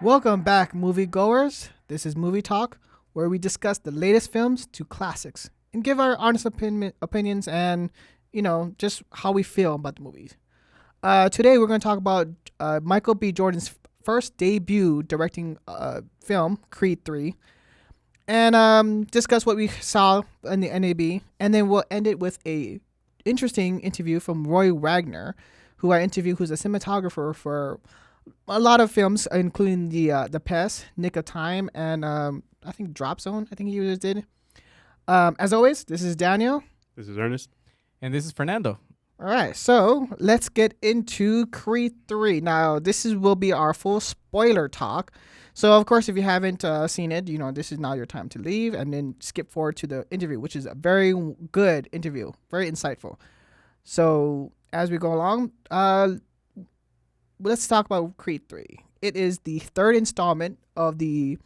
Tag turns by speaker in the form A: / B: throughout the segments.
A: Welcome back, moviegoers. This is Movie Talk, where we discuss the latest films to classics and give our honest opinions and, just how we feel about the movies. Today, we're going to talk about Michael B. Jordan's first debut directing film, Creed 3, and discuss what we saw in the NAB. And then we'll end it with a interesting interview from Roy Wagner, who I interviewed, who's a cinematographer for a lot of films, including the Pest, Nick of Time, and I think Drop Zone. I think he just did. As always, this is Daniel.
B: This is Ernest.
C: And this is Fernando.
A: All right, so let's get into Creed 3. Now, will be our full spoiler talk. So, of course, if you haven't seen it, this is now your time to leave and then skip forward to the interview, which is a very good interview, very insightful. So, as we go along, let's talk about Creed 3. It is the third installment of the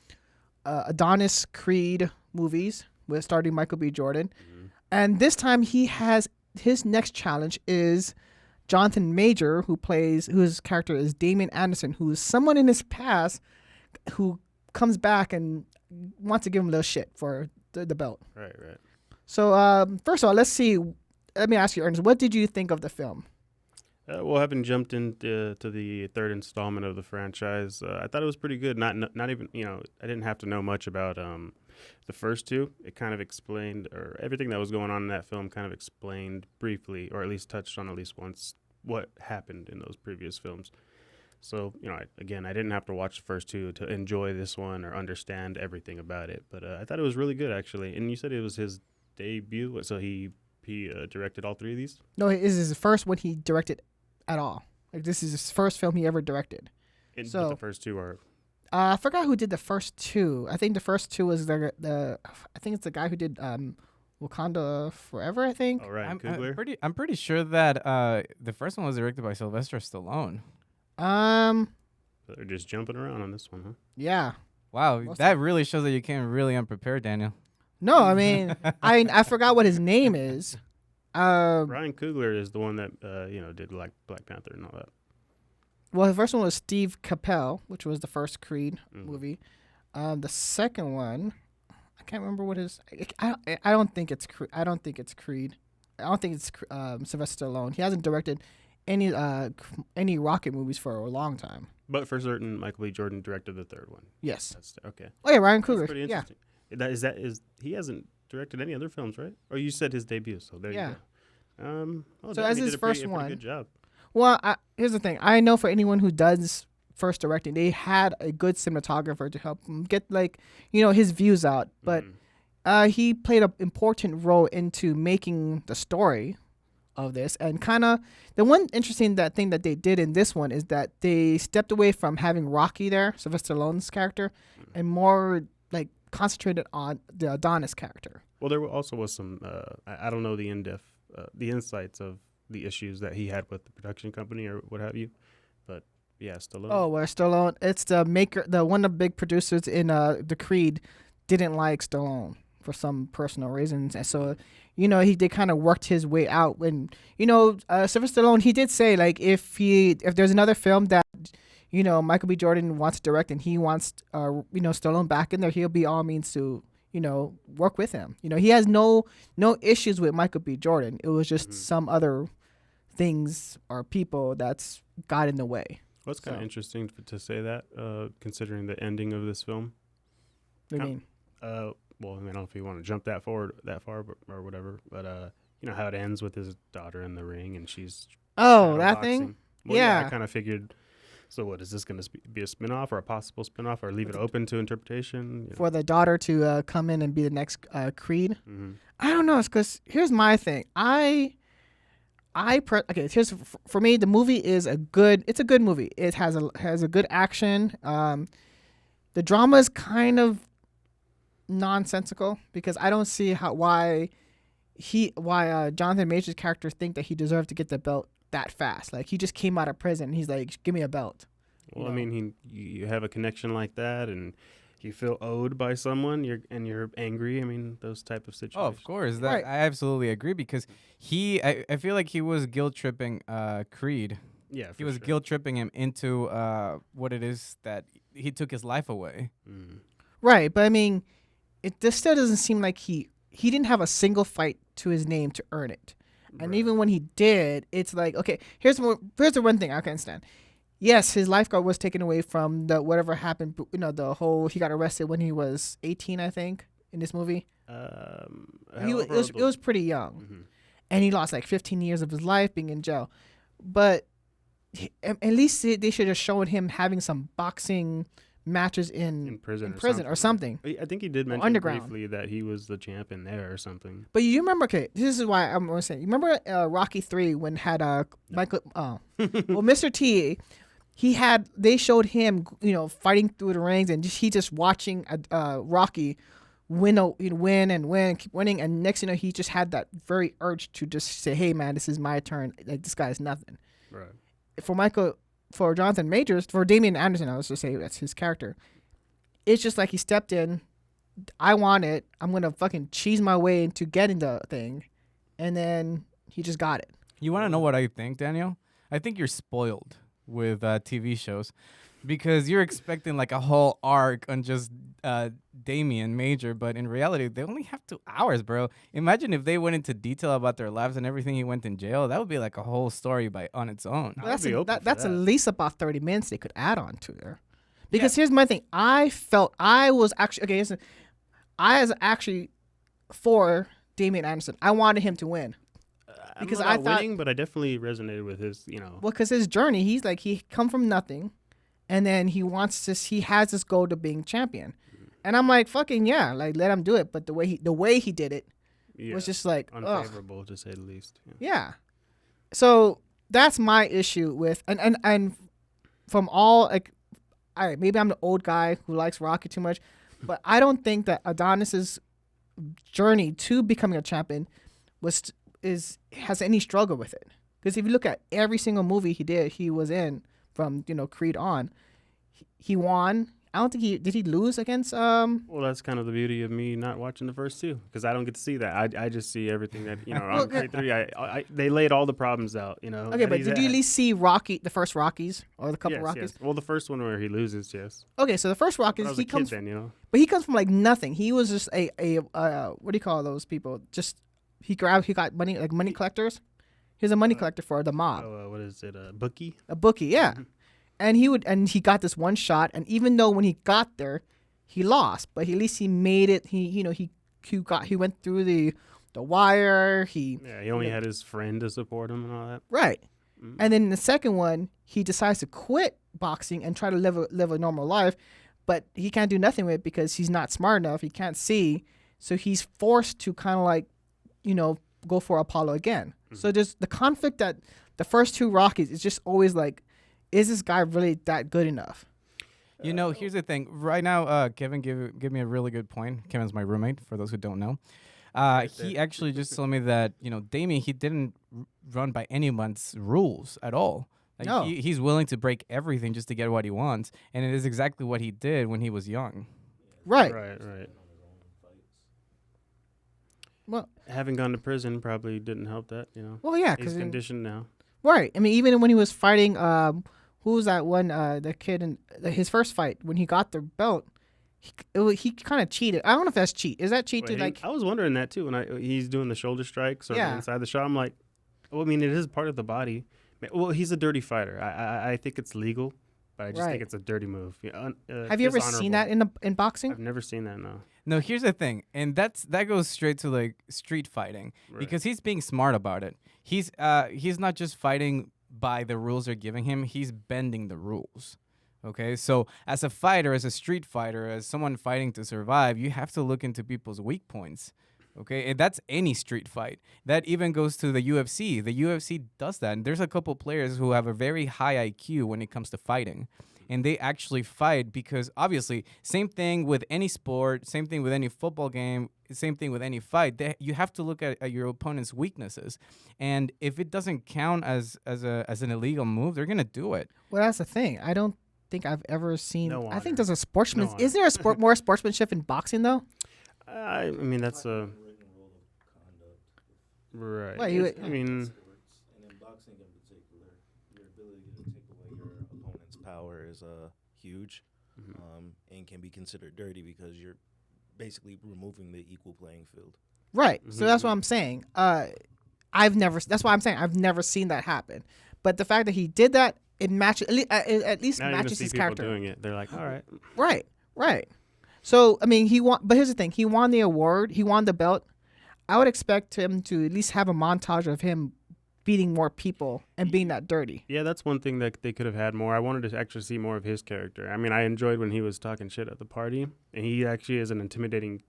A: Adonis Creed movies with starring Michael B. Jordan. Mm-hmm. And this time his next challenge is Jonathan Major, whose character is Damien Anderson, who is someone in his past who comes back and wants to give him a little shit for the belt.
B: Right.
A: So, first of all, let me ask you, Ernest, what did you think of the film?
B: Having jumped into the third installment of the franchise, I thought it was pretty good. Not even, I didn't have to know much about the first two. It kind of explained, or everything that was going on in that film kind of explained briefly, or at least touched on at least once, what happened in those previous films. So, I didn't have to watch the first two to enjoy this one or understand everything about it. But I thought it was really good, actually. And you said it was his debut, so he directed all three of these?
A: No, it is his first one he directed at all. Like, this is his first film he ever directed.
B: But the first two are...
A: I forgot who did the first two. I think the first two was I think it's the guy who did Wakanda Forever, I think.
B: Oh, Ryan Coogler?
C: I'm pretty sure that the first one was directed by Sylvester Stallone.
B: They're just jumping around on this one, huh?
A: Yeah.
C: Wow, that really shows that you came really unprepared, Daniel.
A: No, I mean, I forgot what his name is.
B: Ryan Coogler is the one that did like Black Panther and all that.
A: Well, the first one was Steve Capel, which was the first Creed movie. The second one, I can't remember what his. I don't think it's Creed. I don't think it's Sylvester Stallone. He hasn't directed any rocket movies for a long time.
B: But for certain, Michael B. Jordan directed the third one.
A: Yes.
B: That's okay.
A: Oh yeah, Ryan Coogler.
B: That's pretty interesting. Yeah. He hasn't directed any other films, right? Or you said his debut, so there you go.
A: So as his first one,
B: good job.
A: Well, here's the thing. I know for anyone who does first directing, they had a good cinematographer to help them get his views out. But he played an important role into making the story of this. And kind of the one interesting thing that they did in this one is that they stepped away from having Rocky there, Sylvester Stallone's character, and more concentrated on the Adonis character.
B: Well, there also was some, I don't know the the insights of the issues that he had with the production company or what have you, but yeah, Stallone.
A: Oh, well, Stallone, it's the maker, one of the big producers in the Creed didn't like Stallone for some personal reasons, and so they kind of worked his way out. When Sylvester Stallone, he did say if there's another film that Michael B. Jordan wants to direct and he wants Stallone back in there, he'll be all means to work with him. He has no issues with Michael B. Jordan. It was just some other things or people that's got in the way.
B: Well, it's kind of interesting to say that, considering the ending of this film.
A: What do you mean?
B: Well, I don't know if you want to jump that far, or whatever, but how it ends with his daughter in the ring and she's
A: that thing.
B: Well,
A: yeah,
B: I kind of figured. So what, is this going to be a spinoff or a possible spinoff, or leave it open to interpretation?
A: For the daughter to come in and be the next Creed?
B: Mm-hmm.
A: I don't know. It's because here's my thing. For me, the movie is it's a good movie. It has a good action. The drama is kind of nonsensical because I don't see why Jonathan Major's character think that he deserved to get the belt that fast. He just came out of prison and he's like, give me a belt.
B: Well, I mean, you have a connection like that and you feel owed by someone, you're angry. I mean, those type of situations.
C: Oh, of course.
A: Right.
C: I absolutely agree because I feel like he was guilt tripping Creed.
B: Yeah,
C: he was guilt tripping him into what it is that he took his life away.
A: Right, but I mean, this still doesn't seem like he didn't have a single fight to his name to earn it. And even when he did, it's like, okay, here's the one thing I can understand. Yes, his lifeguard was taken away from the whatever happened. The whole he got arrested when he was 18, I think, in this movie. It was pretty young, and he lost like 15 years of his life being in jail. But at least they should have shown him having some boxing matches in
B: prison
A: or something.
B: I think he did mention
A: underground.
B: briefly that he was the champion there or something.
A: But you remember? Okay, this is why I'm going to say. You remember Rocky 3 when had Michael? Well, Mr. T. They showed him, fighting through the rings, and he just watching Rocky win and win, keep winning, and next he just had that very urge to just say, "Hey man, this is my turn. Like this guy is nothing."
B: Right.
A: For Jonathan Majors, for Damian Anderson, I was to say that's his character. It's just like he stepped in. I want it. I'm gonna fucking cheese my way into getting the thing, and then he just got it.
C: You want to know what I think, Daniel? I think you're spoiled with TV shows because you're expecting like a whole arc on just Damian Major, but in reality, they only have 2 hours, bro. Imagine if they went into detail about their lives and everything he went in jail. That would be like a whole story on its own.
A: Well, that's at least about 30 minutes they could add on to there. Because here's my thing. I felt I was actually, okay, listen, I was actually for Damian Anderson. I wanted him to win. Because I thought
B: winning, but I definitely resonated with his,
A: Well, because his journey, he come from nothing, and then he has this goal to being champion, and I'm like, fucking yeah, like let him do it. But the way he did it was just like
B: unfavorable to say the least.
A: Yeah. So that's my issue with and from all like, all right, maybe I'm the old guy who likes Rocky too much, but I don't think that Adonis's journey to becoming a champion has any struggle with it. Because if you look at every single movie he was in from Creed on, he won. I don't think did he lose against
B: Well, that's kind of the beauty of me not watching the first 2 because I don't get to see that. I just see everything that on Creed 3. They laid all the problems out.
A: Okay, but did you at least see the first Rockies or the couple Rockies?
B: Yes. Well, the first one where he loses, yes.
A: Okay, so the first Rockies but he comes from like nothing. He was just a what do you call those people? Just he got money, like money collectors. He was a money collector for the mob.
B: What is it? A bookie?
A: A bookie, yeah. And he got this one shot, and even though when he got there, he lost, but at least he made it. He went through the wire. He
B: only had his friend to support him and all that.
A: Right. And then in the second one, he decides to quit boxing and try to live a normal life, but he can't do nothing with it because he's not smart enough. He can't see, so he's forced to kind of like, go for Apollo again. So there's the conflict that the first 2 Rockies is just always like, is this guy really that good enough?
C: Here's the thing. Right now, Kevin give me a really good point. Kevin's my roommate, for those who don't know. He actually just told me that, Damien, he didn't run by anyone's rules at all. Like,
A: no.
C: He's willing to break everything just to get what he wants, and it is exactly what he did when he was young.
A: Right.
B: Right.
A: Well,
B: having gone to prison probably didn't help that,
A: Well, yeah,
B: he's conditioned now.
A: Right. I mean, even when he was fighting, who was that one? The kid in his first fight when he got the belt, he kind of cheated. I don't know if that's cheat. Is that cheat?
B: I was wondering that too when he's doing the shoulder strikes or inside the shot. I'm like, well, I mean, it is part of the body. Well, he's a dirty fighter. I think it's legal, but I just think it's a dirty move.
A: Have you ever seen that in boxing?
B: I've never seen that. No.
C: No, here's the thing, and that goes straight to like street fighting because he's being smart about it. He's not just fighting by the rules they're giving him. He's bending the rules. Okay, so as a fighter, as a street fighter, as someone fighting to survive, you have to look into people's weak points. Okay, and that's any street fight. That even goes to the UFC. The UFC does that. And there's a couple players who have a very high IQ when it comes to fighting. And they actually fight because, obviously, same thing with any sport, same thing with any football game, same thing with any fight. You have to look at your opponent's weaknesses. And if it doesn't count as an illegal move, they're going to do it.
A: Well, that's the thing. I don't think I've ever seen.
B: No honor.
A: I think there's a sportsman. Is there a more sportsmanship in boxing, though?
B: I mean, that's a... Right.
A: Well,
B: I mean...
D: And in boxing in particular, your ability to take away your opponent's power is huge. and can be considered dirty because you're basically removing the equal playing field.
A: Right. So that's what I'm saying. That's why I'm saying I've never seen that happen. But the fact that he did that, it matches at least
B: Now you're gonna
A: matches
B: see
A: his
B: people
A: character.
B: doing it. They're like, all right.
A: Right. Right. So I mean, he won. But here's the thing: he won the award. He won the belt. I would expect him to at least have a montage of him beating more people and being that dirty.
B: Yeah, that's one thing that they could have had more. I wanted to actually see more of his character. I mean, I enjoyed when he was talking shit at the party, and he actually is an intimidating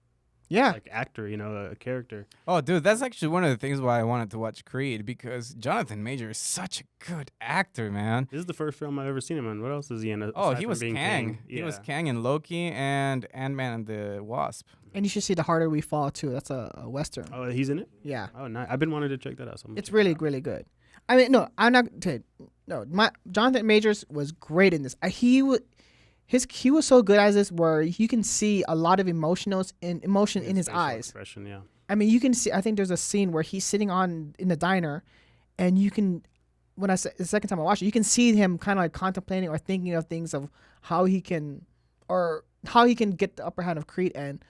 A: Yeah.
B: actor, a character.
C: Oh, dude, that's actually one of the things why I wanted to watch Creed, because Jonathan Major is such a good actor, man.
B: This is the first film I've ever seen him in. What else is he in?
C: Oh,
B: aside
C: he
B: from
C: was
B: being
C: Kang.
B: Yeah.
C: He was Kang in Loki and Ant-Man and the Wasp.
A: And you should see The Harder We Fall too. That's a western.
B: Oh, he's in it?
A: Yeah.
B: Oh, nice. I've been wanting to check that out. So I'm gonna
A: It's
B: check
A: really,
B: it out.
A: really good. I mean, no, I'm not. No, my Jonathan Majors was great in this. He was so good as this, where you can see a lot of emotion in his
B: facial
A: eyes.
B: expression, yeah.
A: I mean, you can see. I think there's a scene where he's sitting in the diner, and you can. The second time I watched it, you can see him kind of like contemplating or thinking of things of how he can get the upper hand of Creed and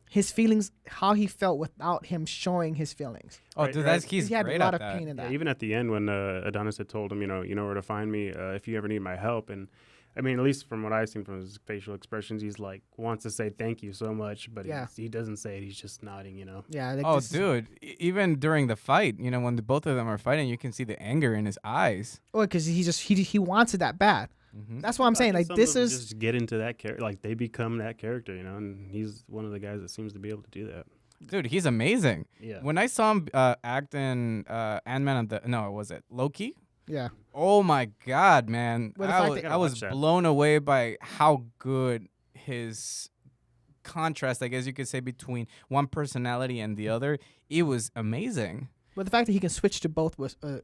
A: his feelings, how he felt without him showing his feelings.
C: Oh,
B: Right,
C: dude,
B: right.
C: he's
A: He had
C: great
A: a lot
C: at
A: of
C: that.
A: pain in
B: Yeah,
A: that.
B: even at the end when Adonis had told him, you know where to find me if you ever need my help. And I mean, at least from what I've seen from his facial expressions, he's like wants to say thank you so much, but
A: Yeah.
B: he doesn't say it. He's just nodding,
A: Yeah. Like
C: Oh,
A: this-
C: dude, even during the fight, when both of them are fighting, you can see the anger in his eyes.
A: Oh, because he wants it that bad.
C: Mm-hmm.
A: That's what I'm saying. Like
B: Some
A: this
B: of them
A: is
B: just get into that character, like they become that character, and he's one of the guys that seems to be able to do that.
C: Dude, he's amazing.
B: Yeah.
C: When I saw him act in Ant-Man was it Loki?
A: yeah.
C: Oh my God, man!
A: Well, the fact
C: I
A: that-
C: I was
B: Watch that.
C: blown away by how good his contrast, I guess you could say, between one personality and the other. It was amazing.
A: But the fact that he can switch to both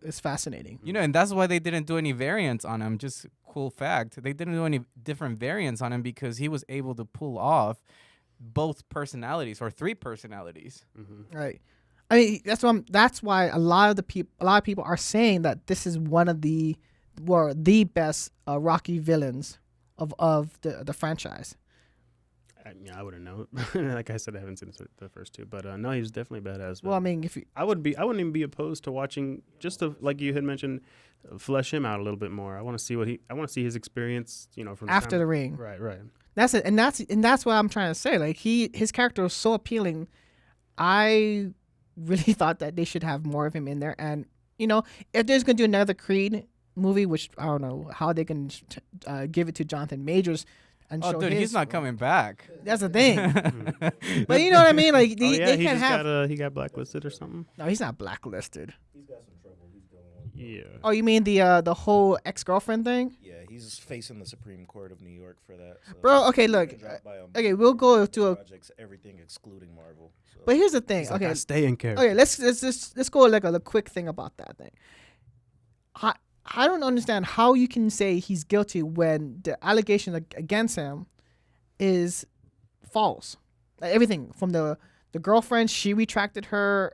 A: is fascinating.
C: And that's why they didn't do any variants on him. Just cool fact. They didn't do any different variants on him because he was able to pull off both personalities or three personalities.
A: Right. I mean, that's why a lot of people are saying that this is one of the best Rocky villains of the franchise.
B: I wouldn't know. Like I said, I haven't seen the first two, but no, he's definitely badass.
A: Well, I mean, if you,
B: I wouldn't even be opposed to watching just to, like you had mentioned, flesh him out a little bit more. I want to see his experience, from
A: after the ring,
B: Right.
A: that's it, and that's what I'm trying to say. Like his character was so appealing. I really thought that they should have more of him in there, and if there's gonna do another Creed movie, which I don't know how they can give it to Jonathan Majors. And
C: Oh,
A: show
C: dude,
A: his,
C: he's not coming back.
A: That's the thing. But you know what I mean? Like they
B: he
A: can't
B: just
A: have.
B: he got blacklisted or something.
A: No, he's not blacklisted.
D: He's got some trouble. He's dealing with.
B: Yeah.
A: Oh, you mean the whole ex-girlfriend thing?
D: Yeah, he's facing the Supreme Court of New York for that. So
A: Bro, okay,
D: he's
A: look.
D: been dropped by
A: Okay, we'll go to a.
D: projects, everything excluding Marvel. So.
A: But here's the thing.
B: He's like,
A: Okay,
B: I stay in character.
A: okay. Let's go like a quick thing about that thing. I don't understand how you can say he's guilty when the allegation against him is false. Like everything from the girlfriend, she retracted her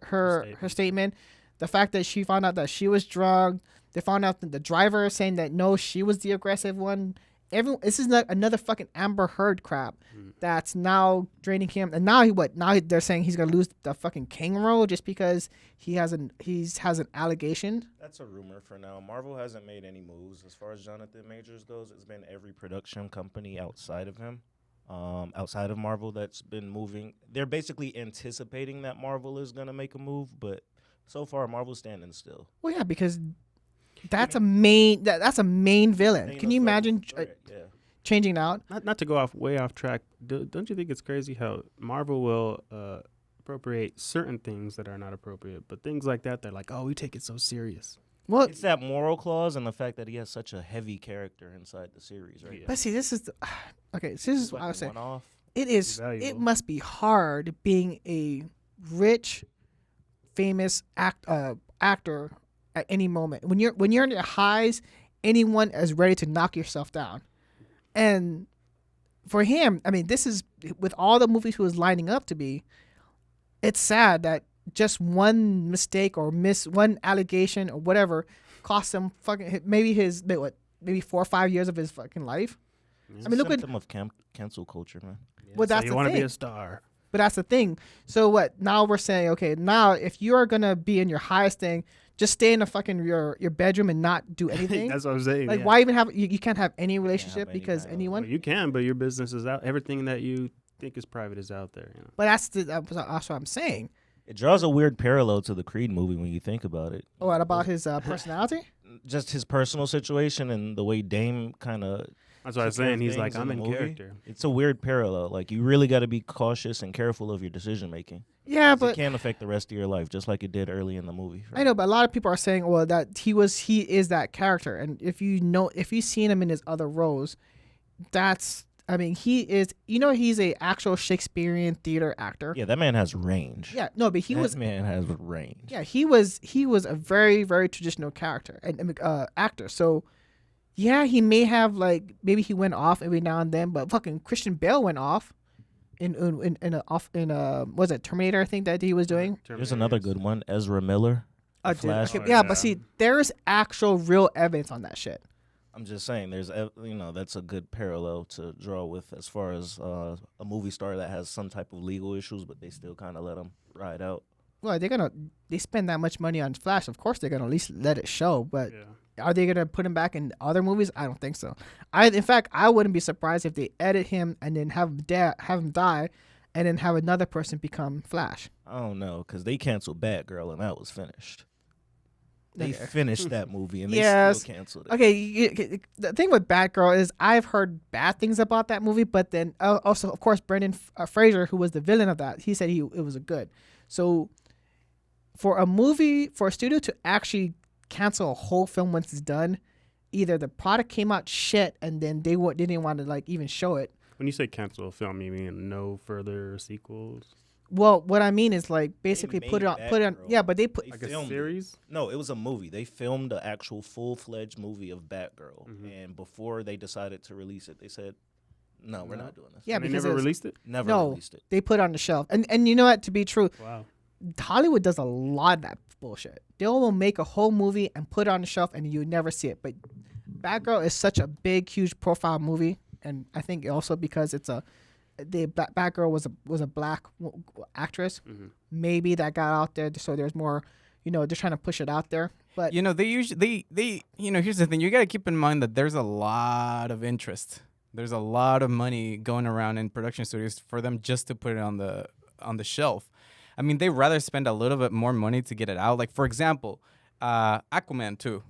A: statement. The fact that she found out that she was drugged. They found out that the driver saying that no, she was the aggressive one. This is not another fucking Amber Heard crap that's now draining him. And now now they're saying he's gonna lose the fucking King role just because he has an allegation.
D: That's a rumor for now. Marvel hasn't made any moves as far as Jonathan Majors goes. It's been every production company outside of him, outside of Marvel, that's been moving. They're basically anticipating that Marvel is gonna make a move, but so far Marvel's standing still.
A: Well, yeah, because that's a main villain.
D: Thanos
A: Can you imagine
D: level threat, yeah.
A: changing out?
B: Not to go way off track. Don't you think it's crazy how Marvel will appropriate certain things that are not appropriate, but things like that, they're like, oh, we take it so serious.
A: Well,
D: It's that moral clause and the fact that he has such a heavy character inside the series, right?
A: but see, this is okay. So this is what I was saying.
D: One-off.
A: It is.
B: Valuable.
A: It must be hard being a rich, famous actor at any moment. When you're in your highs, anyone is ready to knock yourself down. And for him, I mean, this is with all the movies he was lining up to be. It's sad that just one mistake or one allegation or whatever cost him maybe 4 or 5 years of his fucking life.
B: Yeah.
A: I mean, look at
D: symptom of cancel culture, man.
A: Well, that's
B: so you
A: the
B: want to be
A: thing.
B: a star.
A: But that's the thing. So what? Now we're saying, okay, now if you are gonna be in your highest thing, just stay in the fucking your bedroom and not do anything.
B: That's what I'm saying.
A: Like,
B: yeah.
A: why even have you can't have any relationship
D: any
A: because
D: kind of-
A: anyone.
B: Well, you can, but your business is out. Everything that you think is private is out there. You know?
A: But that's what I'm saying.
D: It draws a weird parallel to the Creed movie when you think about it.
A: Oh, what about his personality?
D: Just his personal situation and the way Dame kind of.
B: That's what I was
D: took care
B: saying.
D: of
B: He's like,
D: things
B: I'm
D: the
B: in
D: movie.
B: character.
D: It's a weird parallel. Like, you really got to be cautious and careful of your decision making.
A: Yeah,
D: It
A: but
D: can affect the rest of your life, just like it did early in the movie.
A: I know, but a lot of people are saying, well, that he is that character, and if you've seen him in his other roles, he is. He's a actual Shakespearean theater actor.
D: Yeah, that man has range.
A: Yeah, no, but
D: That man has range.
A: Yeah, he was a very, very traditional character and actor. So, yeah, he may have maybe he went off every now and then, but fucking Christian Bale went off in was it Terminator? I think that he was doing.
D: There's another good one, Ezra Miller. The Flash.
A: Okay,
B: Oh,
A: yeah,
B: yeah.
A: but see, there's actual real evidence on that shit.
D: I'm just saying, that's a good parallel to draw with as far as a movie star that has some type of legal issues, but they still kind of let them ride out.
A: Well, they spend that much money on Flash. Of course, they're gonna at least let it show. But
B: Yeah.
A: are they gonna put him back in other movies? I don't think so. In fact, I wouldn't be surprised if they edit him and then have him die, and then have another person become Flash.
D: I don't know, because they canceled Batgirl and that was finished. They
A: Okay.
D: finished that movie and they
A: Yes.
D: still canceled it.
A: Okay, the thing with Batgirl is I've heard bad things about that movie, but then also, of course, Brendan Fraser, who was the villain of that, he said it was a good. So, for a studio to actually cancel a whole film once it's done, either the product came out shit and then they didn't want to even show it.
B: When you say cancel a film, you mean no further sequels?
A: Well, what I mean is basically
D: made
A: put it on.
D: Batgirl.
A: Yeah, but they put.
D: They
B: Like a
D: filmed it.
B: series?
D: No, it was a movie. They filmed the actual full-fledged movie of Batgirl,
B: Mhm.
D: and before they decided to release it, they said, "No, we're not doing this."
A: Yeah,
B: They
A: because
B: never
A: it was-
B: released it?
D: Never
A: No.
D: released it.
A: They put it on the shelf, and you know what? To be true,
B: Wow.
A: Hollywood does a lot of that bullshit. They will make a whole movie and put it on the shelf, and you never see it. But Batgirl is such a big, huge profile movie, and I think also because Batgirl was a black actress.
B: Mhm.
A: Maybe that got out there, so there's more. They're trying to push it out there. But
C: They usually here's the thing. You got to keep in mind that there's a lot of interest. There's a lot of money going around in production studios for them just to put it on the shelf. I mean, they rather spend a little bit more money to get it out. Like, for example, Aquaman 2,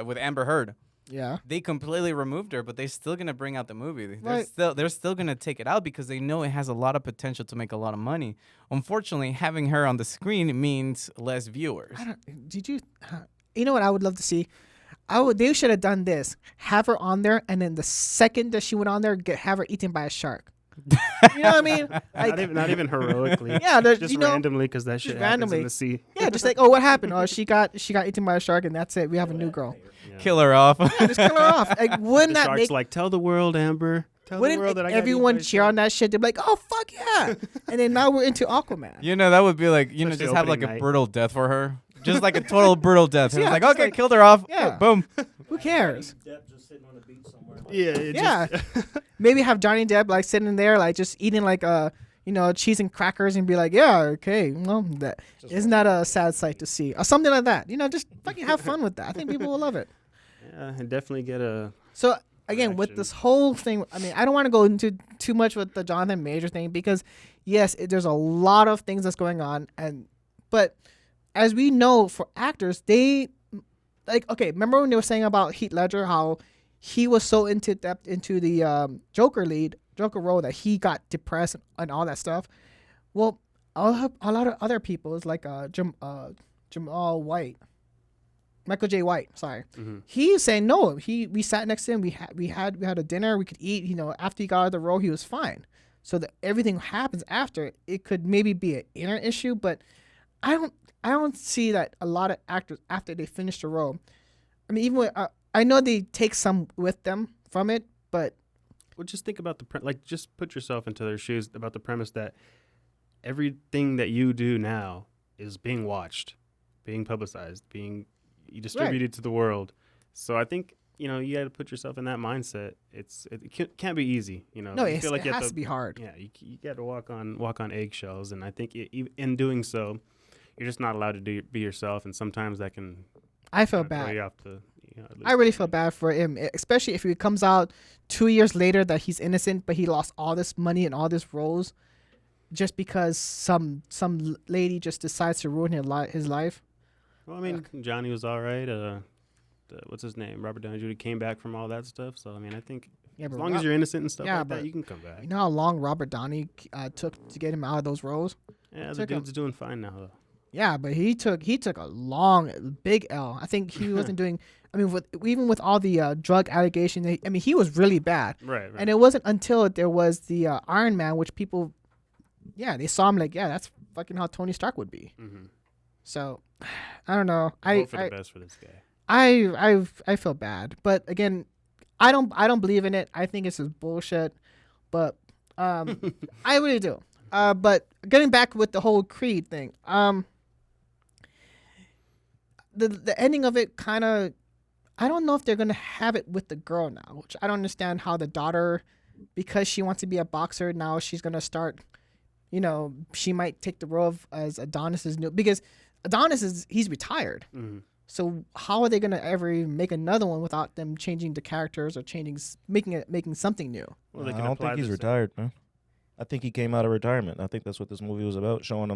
C: with Amber Heard.
A: yeah,
C: They completely removed her, but they're still gonna bring out the movie.
A: Right.
C: They're still gonna take it out because they know it has a lot of potential to make a lot of money. Unfortunately, having her on the screen means less viewers.
A: I don't. Did you? You know what I would love to see? They should have done this. Have her on there, and then the second that she went on there, have her eaten by a shark. You know what I mean?
B: Not even heroically.
A: Yeah, there's-
B: just
A: you know,
B: randomly because that shit happens in the sea.
A: Yeah, just like, oh, what happened? Oh, she got eaten by a shark, and that's it. We have a new girl.
B: Yeah.
C: Kill her off.
A: Just kill her off. Like, wouldn't
B: The
A: that
B: shark's
A: make?
B: like, tell the world, Amber. Tell the
A: Wouldn't
B: world that I got
A: everyone
B: eaten by a
A: cheer on that shit? They'd be like, oh fuck yeah! And then now we're into Aquaman.
C: That would be like,
B: Especially
C: just have like
B: opening
C: a
B: night.
C: brutal death for her. Just like a total brutal death.
A: Yeah,
C: It's like,
A: just
C: okay,
A: like-
C: killed her off.
A: Yeah.
C: Boom.
A: Who cares?
B: Yeah. It
A: Yeah.
B: Just,
A: Maybe have Johnny Depp sitting there just eating cheese and crackers and be like, yeah, okay, well, that isn't that a sad sight to see or something like that. Just fucking have fun with that. I think people will love it.
B: yeah, and definitely get a.
A: So again, with
B: Reaction.
A: this whole thing, I mean, I don't want to go into too much with the Jonathan Major thing because, yes, there's a lot of things that's going on, but as we know, for actors, they remember when they were saying about Heath Ledger, how he was so into the Joker role that he got depressed and all that stuff. Well, a lot of other people is like Jamal White. Michael J. White, sorry.
B: Mm-hmm.
A: He's saying no. We sat next to him. We had a dinner. We could eat. After he got out of the role, he was fine. So that everything happens after, it could maybe be an inner issue, but I don't see that a lot of actors after they finish the role. I mean, even with, I know they take some with them from it, but
B: Well, just think about just put yourself into their shoes about the premise that everything that you do now is being watched, being publicized, being distributed to the world. So I think, you got to put yourself in that mindset. Can't be easy.
A: No,
B: You
A: it
B: feel like you
A: has
B: have
A: to be hard.
B: Yeah, you got to walk on eggshells, and I think in doing so, you're just not allowed to be yourself, and sometimes that can
A: I feel
B: throw
A: bad.
B: you off the. At
A: I
B: least
A: really
B: the
A: feel
B: line.
A: bad for him, especially if it comes out 2 years later that he's innocent, but he lost all this money and all this roles just because some lady just decides to ruin his life.
B: Well, I mean, Johnny was all right. What's his name? Robert Downey Jr. came back from all that stuff. So I mean, I think
A: Yeah,
B: as
A: but
B: long as you're innocent and stuff
A: yeah,
B: like that,
A: but
B: you can come back.
A: you know how long Robert Downey took to get him out of those roles?
B: Yeah, the
A: took him-
B: dude's doing fine now though.
A: Yeah, but he took a long, big L. I think he wasn't doing. I mean, even with all the drug allegations, I mean, he was really bad.
B: Right.
A: And it wasn't until there was the Iron Man, which people, yeah, they saw him like, yeah, that's fucking how Tony Stark would be.
B: Mm-hmm.
A: So, I don't know.
B: Hope for the best for this guy.
A: I feel bad, but again, I don't believe in it. I think it's just bullshit. But I really do. But getting back with the whole Creed thing, the ending of it kind of, I don't know if they're gonna have it with the girl now, which I don't understand how the daughter, because she wants to be a boxer now, she's gonna start, she might take the role of as Adonis's new, because he's retired.
B: Mm-hmm.
A: So how are they gonna ever even make another one without them changing the characters or making something new?
B: Well, they
D: I
B: can
D: don't
B: apply
D: think he's
B: the
D: retired, man. I think he came out of retirement. I think that's what this movie was about, showing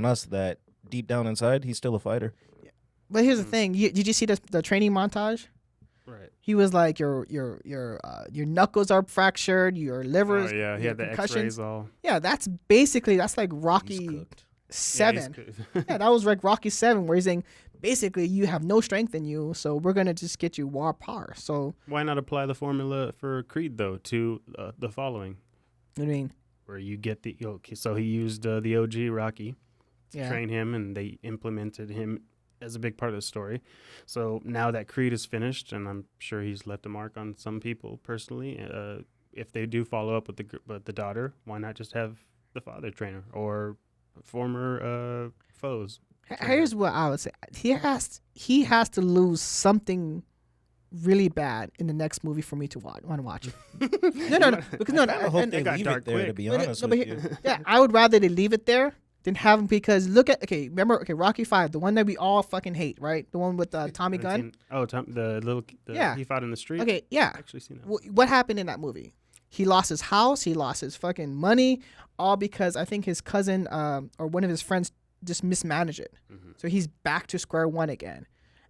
D: us that deep down inside, he's still a fighter.
A: But here's the thing: did you see the training montage?
B: Right.
A: He was like, your knuckles are fractured, your liver.
B: Oh yeah, he had the
A: concussions.
B: X-rays all.
A: Yeah, that's like
D: He's
A: Rocky
D: cooked.
A: 7.
B: Yeah,
A: Yeah, that was like Rocky 7, where he's saying basically you have no strength in you, so we're gonna just get you war par. So
B: Why not apply the formula for Creed though to the following,
A: I mean,
B: where you get so he used the OG Rocky to
A: yeah,
B: train him, and they implemented him as a big part of the story. So now that Creed is finished, and I'm sure he's left a mark on some people personally. If they do follow up with the daughter, why not just have the father trainer or former foes?
A: here's what I would say: he has to lose something really bad in the next movie for me to want to watch it. No, because no,
D: I hope
A: and-
D: they
B: got
D: leave
B: dark
D: it there, to
B: quick.
D: be
A: But
D: honest
A: no, but
D: with
A: here-
D: you.
A: yeah, I would rather they leave it there than have him, because remember Rocky 5, the one that we all fucking hate, right? The one with Tommy Gunn.
B: Yeah, he fought in the street.
A: Okay, yeah.
B: I actually seen that.
A: What happened in that movie? He lost his house, he lost his fucking money, all because I think his cousin or one of his friends just mismanaged it.
B: Mm-hmm.
A: So he's back to square one again.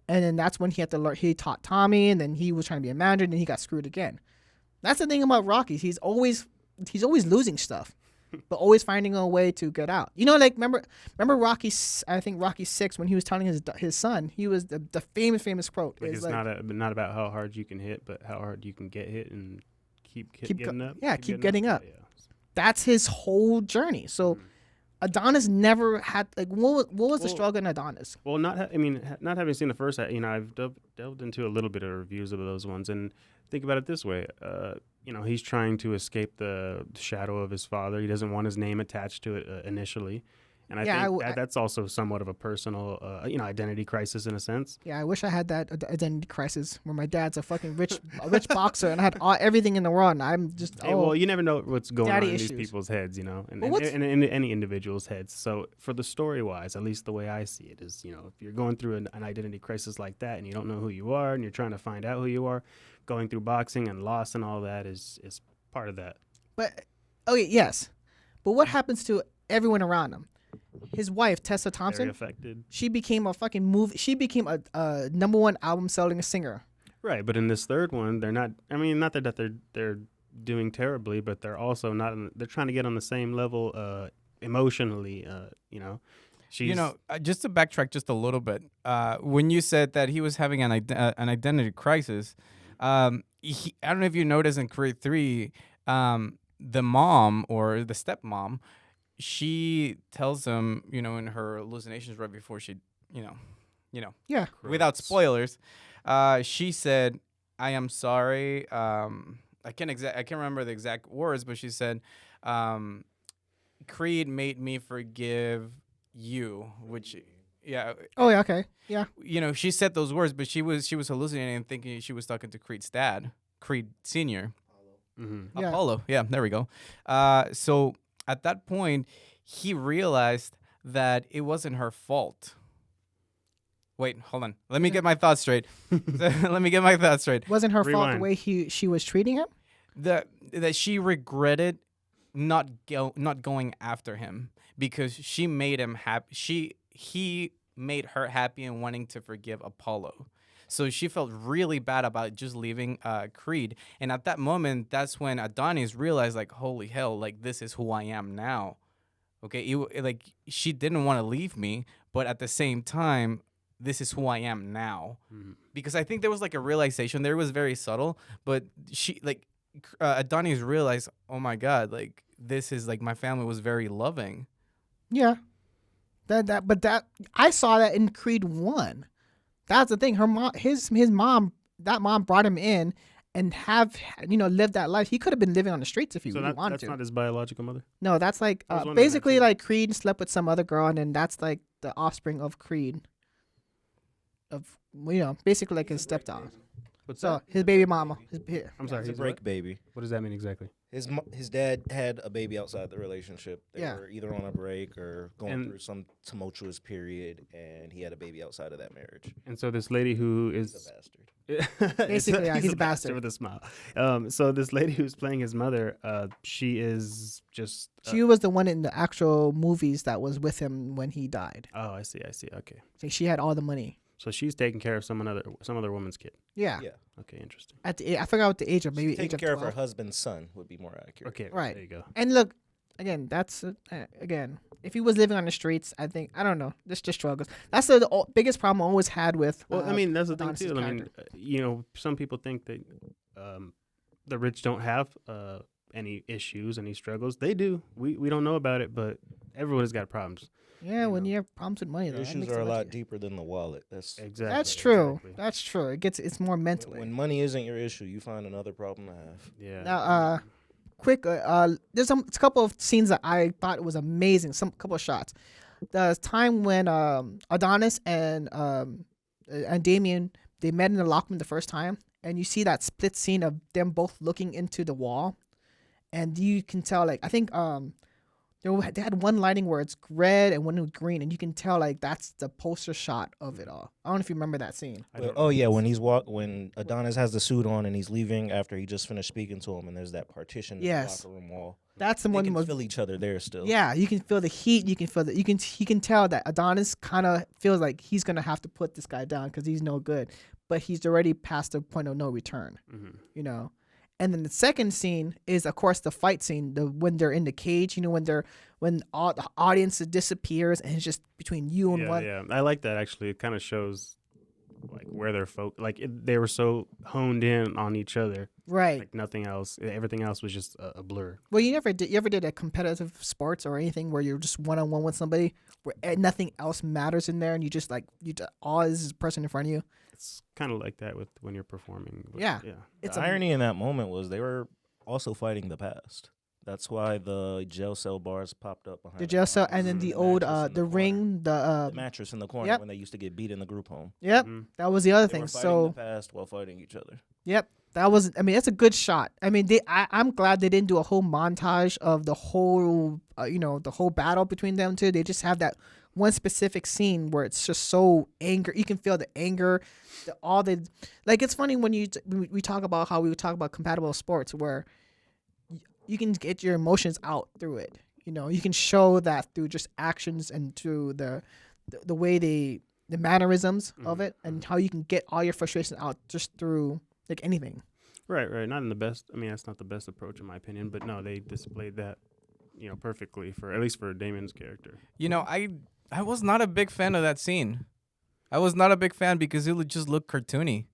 A: And then that's when he had to learn. He taught Tommy, and then he was trying to be a manager, and then he got screwed again. That's the thing about Rocky. He's always losing stuff, but always finding a way to get out. Like remember Rocky? I think Rocky 6, when he was telling his son, he was the famous quote.
B: Like
A: is
B: it's not about how hard you can hit, but how hard you can get hit and keep getting up.
A: Yeah, keep getting up.
B: Yeah.
A: That's his whole journey. So Adonis never had what was the
B: Well-
A: struggle in Adonis?
B: Well, not having seen the first, I've delved into a little bit of reviews of those ones, and think about it this way: he's trying to escape the shadow of his father. He doesn't want his name attached to it initially, and I
A: Yeah,
B: think that's also somewhat of a personal, identity crisis in a sense.
A: Yeah, I wish I had that identity crisis where my dad's a fucking rich boxer and I had everything in the world. And I'm just
B: Well, you never know what's going on
A: daddy
B: in
A: issues.
B: these people's heads, and
A: Well, what's-
B: in any individual's heads. So for the story wise, at least the way I see it is, if you're going through an identity crisis like that and you don't know who you are and you're trying to find out who you are, going through boxing and loss and all that is part of that.
A: But okay, yes, but what happens to everyone around him? His wife Tessa
B: Very
A: Thompson.
B: affected.
A: She became a fucking movie. She became a #1 album selling singer.
B: Right, but in this third one, they're not. I mean, not that they're doing terribly, but they're also not. They're trying to get on the same level emotionally. She's.
C: Just to backtrack just a little bit, when you said that he was having an identity crisis, I don't know if you noticed in Creed 3, the mom or the stepmom, she tells him, in her hallucinations right before she,
A: Yeah,
C: without spoilers, she said, "I am sorry." I can't remember the exact words, but she said, Creed made me forgive you, which Yeah.
A: Oh yeah, okay, yeah.
C: You know, she said those words, but she was hallucinating and thinking she was talking to Creed's dad, Creed Senior.
B: Mm-hmm.
A: Yeah.
C: Apollo. Yeah, there we go. So at that point, he realized that it wasn't her fault. Wait, hold on. Let me get my thoughts straight. Let me get my thoughts straight.
A: Wasn't her fault the
B: Rewind.
A: way she was treating him?
C: That she regretted not going after him because she made him happy. He made her happy and wanting to forgive Apollo. So she felt really bad about just leaving Creed. And at that moment, that's when Adonis realized, like, holy hell, like, this is who I am now. Okay, like, she didn't want to leave me, but at the same time, this is who I am now.
B: Mm-hmm.
C: Because I think there was, like, a realization there. It was very subtle, but Adonis realized, oh, my God, like, this is, like, my family was very loving.
A: Yeah. But I saw that in Creed 1. That's the thing. Her mom, his mom, that mom brought him in and lived that life. He could have been living on the streets if he
B: So
A: really wanted
B: that's
A: to.
B: not his biological mother.
A: No, that's like
B: I was wondering that
A: basically
B: too.
A: like Creed slept with some other girl, and then that's like the offspring of Creed. Basically like his stepdad.
B: What's
A: So
B: that?
A: his baby mama.
B: I'm sorry.
D: He's a
B: he's
D: break
B: what?
D: baby.
B: What does that mean exactly?
D: His dad had a baby outside the relationship. They
A: Yeah.
D: were either on a break or going
B: And-
D: through some tumultuous period, and he had a baby outside of that marriage.
B: And so this lady who
D: He's
B: is
D: a bastard.
A: Basically, yeah, he's a bastard.
B: with a smile. So this lady who's playing his mother, she is just.
A: She was the one in the actual movies that was with him when he died.
B: Oh, I see. Okay.
A: Like she had all the money.
B: So she's taking care of some other woman's kid.
A: Yeah.
D: Yeah.
B: Okay, interesting.
A: I forgot what the age of, maybe
D: She's
A: age
D: taking
A: of
D: care of
A: 12.
D: her husband's son would be more accurate.
B: Okay,
A: Right.
B: There you go.
A: And look, again, that's again, if he was living on the streets, I don't know, this just struggles. That's the biggest problem I always had with.
B: Well, I mean, that's the thing
A: Adonis'
B: too. I mean,
A: character.
B: some people think that the rich don't have any issues, any struggles. They do. We don't know about it, but everyone has got problems.
A: Yeah, when you have problems with money, though,
D: Your
A: that
D: issues
A: makes
D: are
A: it
D: a
A: much
D: lot
A: easier.
D: deeper than the wallet.
B: Exactly.
A: That's true.
B: Exactly.
A: That's true. It's more mentally.
D: When money isn't your issue, you find another problem to have.
B: Yeah.
A: Now, quick, there's a couple of scenes that I thought was amazing. Couple of shots. The time when Adonis and Damien, they met in the locker room the first time, and you see that split scene of them both looking into the wall, and you can tell, like, I think they had one lighting where it's red and one was green, and you can tell, like, that's the poster shot of it all. I don't know if you remember that scene.
B: I don't
D: Oh
B: know.
D: yeah, when Adonis has the suit on and he's leaving after he just finished speaking to him, and there's that partition in
A: Yes.
D: the locker room wall.
A: That's the
D: They
A: one
D: can
A: most.
D: feel each other there still.
A: Yeah, you can feel the heat. You can feel he can tell that Adonis kind of feels like he's gonna have to put this guy down because he's no good, but he's already past the point of no return.
B: Mhm.
A: You know. And then the second scene is, of course, the fight scene. When they're in the cage, when all the audience disappears and it's just between you and one.
B: Yeah. I like that actually. It kind of shows like where they're they were so honed in on each other.
A: Right.
B: Like nothing else. Everything else was just a blur.
A: Well, you ever did a competitive sports or anything where you're just one on one with somebody where nothing else matters in there, and you just all is this person in front of you.
B: It's kind of like that with when you're performing. But
A: Yeah.
B: Yeah.
A: It's
D: The irony in that moment was they were also fighting the past. That's why the jail cell bars popped up behind
A: the jail cell, and then
B: Mhm.
A: the old
D: mattress in
A: the
D: corner.
A: ring,
D: The mattress in the corner
A: Yep.
D: when they used to get beat in the group home.
A: Yep,
B: Mhm.
A: that was the other
D: They
A: thing.
D: were fighting
A: So
D: the past while fighting each other.
A: yep, that was. I mean, that's a good shot. I mean, I'm glad they didn't do a whole montage of the whole, the whole battle between them two. They just have that one specific scene where it's just so anger. You can feel the anger, like. It's funny when we talk about how we talk about compatible sports where you can get your emotions out through it. You can show that through just actions and through the way the mannerisms of
B: Mhm.
A: it, and how you can get all your frustration out just through like anything.
B: Right. Not in the best. I mean, that's not the best approach in my opinion. But no, they displayed that, perfectly at least for Damon's character.
C: You know, I was not a big fan of that scene. I was not a big fan because it just looked cartoony.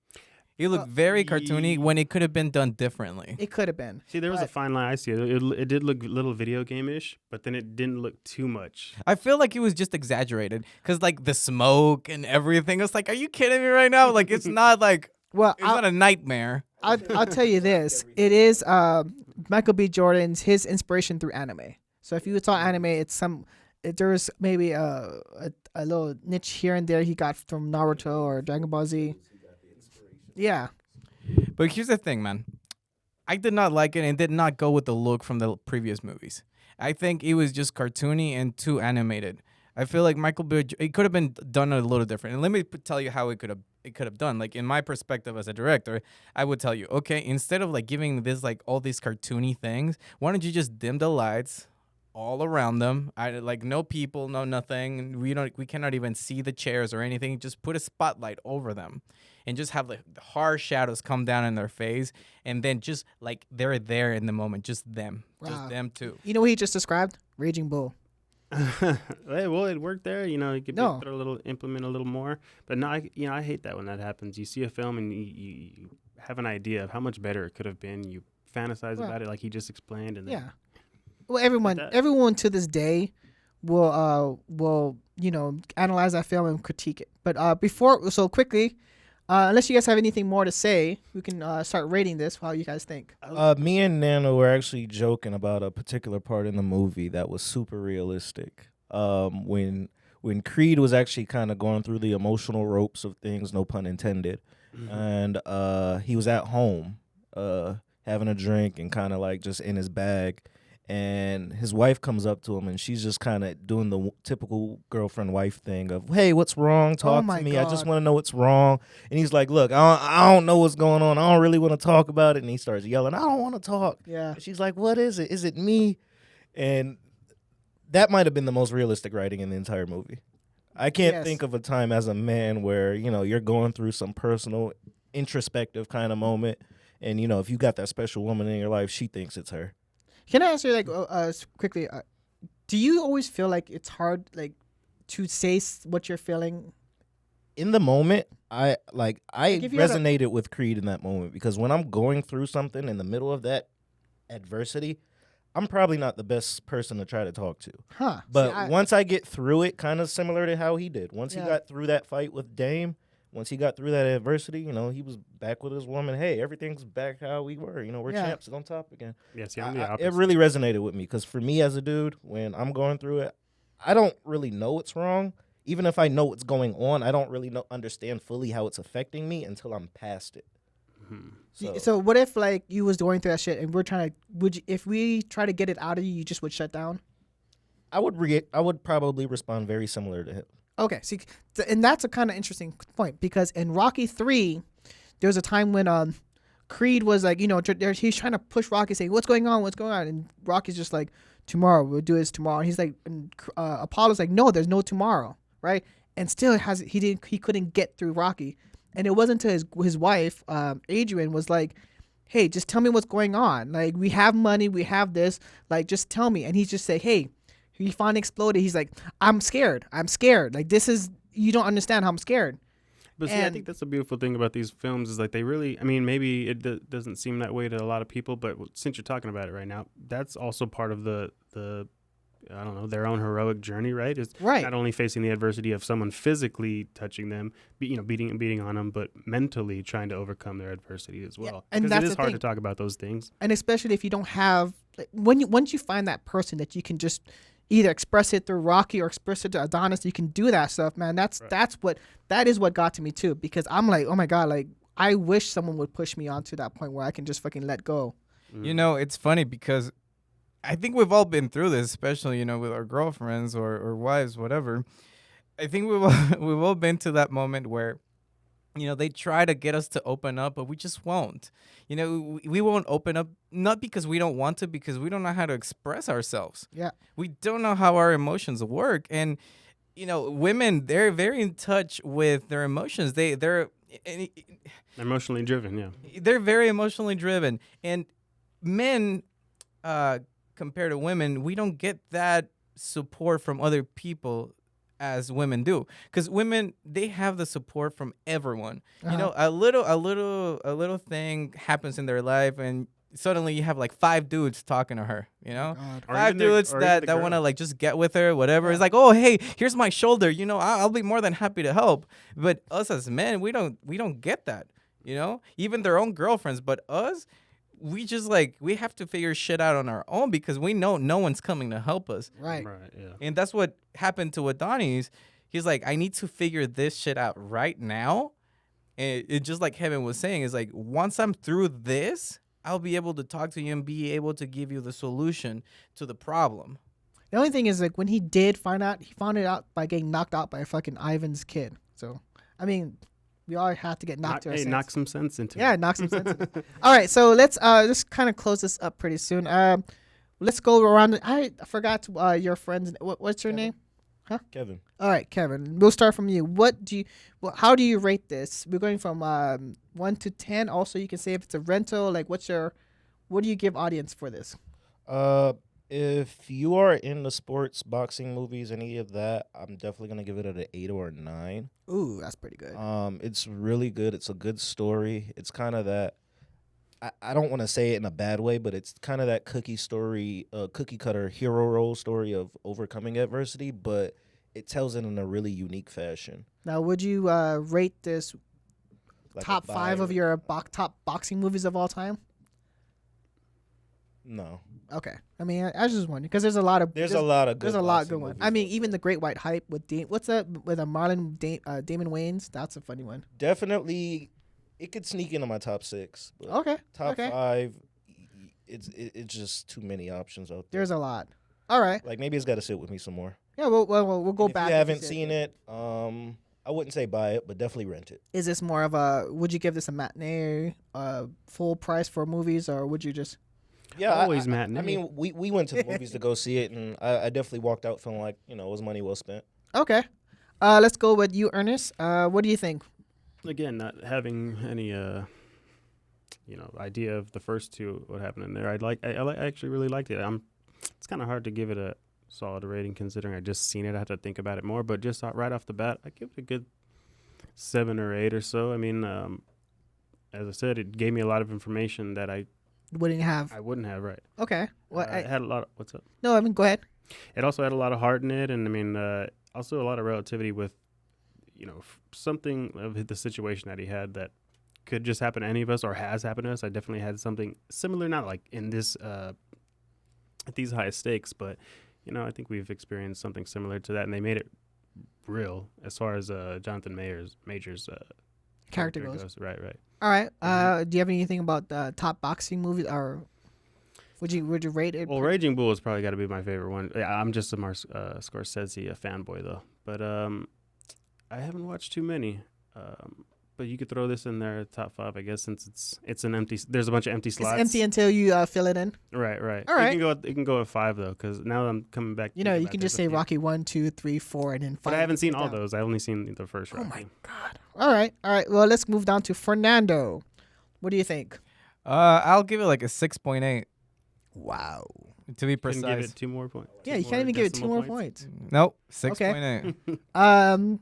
C: It looked very cartoony when it could have been done differently.
A: It could have been.
B: See, there was a
A: But-
B: fine line. I see it. It did look a little video game-ish, but then it didn't look too much.
C: I feel like it was just exaggerated because, like, the smoke and everything. It's like, are you kidding me right now? Like, it's not like
A: Well,
C: it's not a nightmare.
A: I'll tell you this. It is Michael B. Jordan's his inspiration through anime. So if you saw anime, there's maybe a a little niche here and there he got from Naruto or Dragon Ball Z. Yeah.
C: But here's the thing, man. I did not like it and did not go with the look from the previous movies. I think it was just cartoony and too animated. I feel like Michael Bay, it could have been done a little different. And let me tell you how it could have done. Like in my perspective as a director, I would tell you, okay, instead of like giving this like all these cartoony things, why don't you just dim the lights all around them? Like no people, no nothing. We cannot even see the chairs or anything. Just put a spotlight over them. And just have like harsh shadows come down in their face, and then just like they're there in the moment, just them too.
A: You know what he just described? Raging Bull.
B: Hey, well, it worked there. You know, you could
A: No.
B: throw a little, implement a little more. But no, I hate that when that happens. You see a film and you have an idea of how much better it could have been. You fantasize about it like he just explained, and then
A: Yeah. Well, everyone to this day will analyze that film and critique it. But quickly. Unless you guys have anything more to say, we can start rating this. How you guys think?
D: Me and Nano were actually joking about a particular part in the movie that was super realistic. When Creed was actually kind of going through the emotional ropes of things, no pun intended, and he was at home having a drink and kind of like just in his bag. And his wife comes up to him, and she's just kind of doing the typical girlfriend-wife thing of, "Hey, what's wrong? Talk to me.
A: God.
D: I just want to know what's wrong." And he's like, "Look, I don't know what's going on. I don't really want to talk about it." And he starts yelling, "I don't want to talk."
A: Yeah.
D: And she's like, "What is it? Is it me?" And that might have been the most realistic writing in the entire movie. I can't think of a time as a man where, you're going through some personal, introspective kind of moment. And, if you got that special woman in your life, she thinks it's her.
A: Can I ask you quickly? Do you always feel like it's hard to say what you're feeling?
D: In the moment, I resonated with Creed in that moment because when I'm going through something in the middle of that adversity, I'm probably not the best person to try to talk to.
A: Huh.
D: But once I get through it, kind of similar to how he did. Once he got through that fight with Dame, once he got through that adversity, he was back with his woman. Hey, everything's back how we were. We're champs on top again.
B: Yeah, see, I'm the opposite.
D: It really resonated with me because for me as a dude, when I'm going through it, I don't really know what's wrong. Even if I know what's going on, I don't really understand fully how it's affecting me until I'm past it.
B: Mm-hmm.
A: So what if you was going through that shit and if we try to get it out of you, you just would shut down?
D: I would probably respond very similar to him.
A: Okay, see, and that's a kind of interesting point because in Rocky 3, there was a time when Creed was he's trying to push Rocky, saying, "What's going on? What's going on?" And Rocky's just like, "Tomorrow, we'll do this tomorrow." And he's like, Apollo's like, "No, there's no tomorrow, right?" And still he couldn't get through Rocky, and it wasn't until his wife, Adrian, was like, "Hey, just tell me what's going on. Like, we have money, we have this. Like, just tell me." And he's just say, "Hey." He finally exploded. He's like, I'm scared. Like, you don't understand how I'm scared.
B: But see, I think that's the beautiful thing about these films is like they really, maybe it doesn't seem that way to a lot of people, but since you're talking about it right now, that's also part of the I don't know, their own heroic journey, right? Is not only facing the adversity of someone physically touching them, beating on them, but mentally trying to overcome their adversity as well.
A: Yeah, and
B: because
A: that's
B: it is
A: the
B: hard
A: thing.
B: to talk about those things.
A: And especially if you don't have, once you find that person that you can just either express it through Rocky or express it to Adonis, you can do that stuff, man. That is what got to me too, because I'm like, oh my God, like I wish someone would push me onto that point where I can just fucking let go.
C: It's funny because I think we've all been through this, especially, with our girlfriends or wives, whatever. I think we've all been to that moment where, they try to get us to open up, but we just won't. We won't open up, not because we don't want to, because we don't know how to express ourselves.
A: Yeah.
C: We don't know how our emotions work. And, women, they're very in touch with their emotions. They're
B: emotionally driven, yeah.
C: They're very emotionally driven. And men, compared to women, we don't get that support from other people as women do, because women, they have the support from everyone. A little thing happens in their life, and suddenly you have like 5 dudes talking to her. Five dudes that want to like just get with her, whatever. It's like, oh hey, here's my shoulder. I'll be more than happy to help. But us as men, we don't get that. Even their own girlfriends, but us. We just we have to figure shit out on our own because we know no one's coming to help us.
A: Right.
B: Yeah.
C: And that's what happened to Adonis. He's like, I need to figure this shit out right now. And it just like Kevin was saying, is like, once I'm through this, I'll be able to talk to you and be able to give you the solution to the problem.
A: The only thing is, like, when he did find out, he found it out by getting knocked out by fucking Ivan's kid. So, I mean, we all had to get knocked to our sense.
B: Knock some sense into it.
A: Yeah, knock some sense. All right, so let's just kind of close this up pretty soon. Let's go around. I forgot your friends. What's your name?
D: Kevin.
A: All right, Kevin. We'll start from you. How do you rate this? We're going from 1 to 10. Also, you can say if it's a rental. Like, what do you give audience for this?
D: If you are in the sports, boxing, movies, any of that, I'm definitely gonna give it an 8 or a 9.
A: Ooh, that's pretty good.
D: It's really good. It's a good story. It's kind of that. I don't want to say it in a bad way, but it's kind of that cookie cutter hero role story of overcoming adversity, but it tells it in a really unique fashion.
A: Now, would you rate this
D: Like a
A: top 5 of your top boxing movies of all time?
D: No.
A: Okay. I mean, I was just wondering because there's a lot of
D: There's a lot of good.
A: there's a lot
D: boxing
A: good ones.
D: movies
A: I mean,
D: out
A: even
D: there.
A: The Great White Hype with what's that with a Marlon Damon Wayans? That's a funny one.
D: Definitely, it could sneak into my top 6. But
A: Okay.
D: top
A: okay.
D: 5, it's just too many options out there.
A: There's a lot. All right.
D: Like maybe it's got to sit with me some more.
A: Yeah. We'll go
D: And
A: back.
D: If you haven't seen it, I wouldn't say buy it, but definitely rent it.
A: Is this more of a? Would you give this a matinee, full price for movies, or would you just?
D: Yeah,
B: Always
D: I
B: matinee.
D: mean, we went to the movies to go see it, and I definitely walked out feeling like it was money well spent.
A: Okay. Let's go with you, Ernest. What do you think?
B: Again, not having any idea of the first two, what happened in there. I actually really liked it. It's kind of hard to give it a solid rating considering I just seen it. I have to think about it more, but just right off the bat, I give it a good 7 or 8 or so. I mean, as I said, it gave me a lot of information that I
A: Wouldn't have.
B: wouldn't have. Right.
A: Okay. Well,
B: It had a lot. What's up?
A: no. I mean, go ahead.
B: It also had a lot of heart in it, and I mean, also a lot of relativity with, something of the situation that he had that could just happen to any of us or has happened to us. I definitely had something similar, not like in this at these high stakes, but I think we've experienced something similar to that, and they made it real as far as Jonathan Major's
A: Character goes.
B: Right.
A: All right. Do you have anything about the top boxing movies, or would you rate it?
B: Well, Raging Bull has probably got to be my favorite one. Yeah, I'm just a Scorsese fanboy though, but I haven't watched too many. But you could throw this in there top 5, I guess, since it's an empty. There's a bunch of empty slots.
A: It's empty until you fill it in.
B: Right.
A: All right.
B: You can go at 5 though, because now that I'm coming back.
A: You
B: thinking
A: can
B: about
A: just
B: this,
A: say Rocky 1, 2, 3, 4, and then 5.
B: But I haven't seen all
A: down.
B: those. I only seen the first
A: Oh
B: Rocky.
A: my god! All right. Well, let's move down to Fernando. What do you think?
C: I'll give it like a 6.8
A: Wow.
C: to be
B: Couldn't
C: precise.
B: give it 2 more points.
A: Yeah, you can't even give it 2 more points.
C: Nope, 6.8.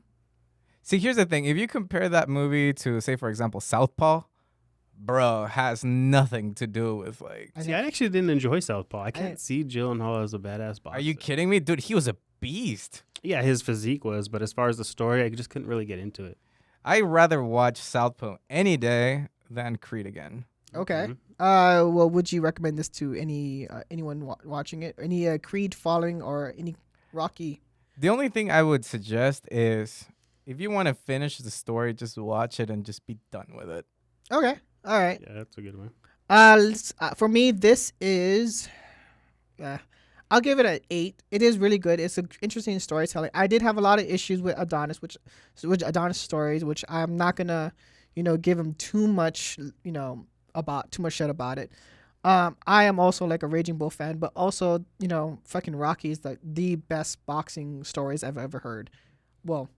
C: See, here's the thing. If you compare that movie to, say, for example, Southpaw, bro, has nothing to do with, like...
B: See, I actually didn't enjoy Southpaw. I can't see Gyllenhaal as a badass boxer.
C: Are you kidding me? Dude, he was a beast.
B: Yeah, his physique was, but as far as the story, I just couldn't really get into it.
C: I'd rather watch Southpaw any day than Creed again.
A: Okay.
B: Mhm.
A: Well, would you recommend this to anyone watching it? Any Creed following or any Rocky?
C: The only thing I would suggest is if you want to finish the story, just watch it and just be done with it.
A: Okay. All right.
B: Yeah, that's a good one.
A: For me, this is. I'll give it an 8. It is really good. It's an interesting storytelling. I did have a lot of issues with Adonis, which Adonis stories, which I'm not gonna, give him too much, too much shit about it. I am also like a Raging Bull fan, but also, fucking Rocky is like the best boxing stories I've ever heard. Well,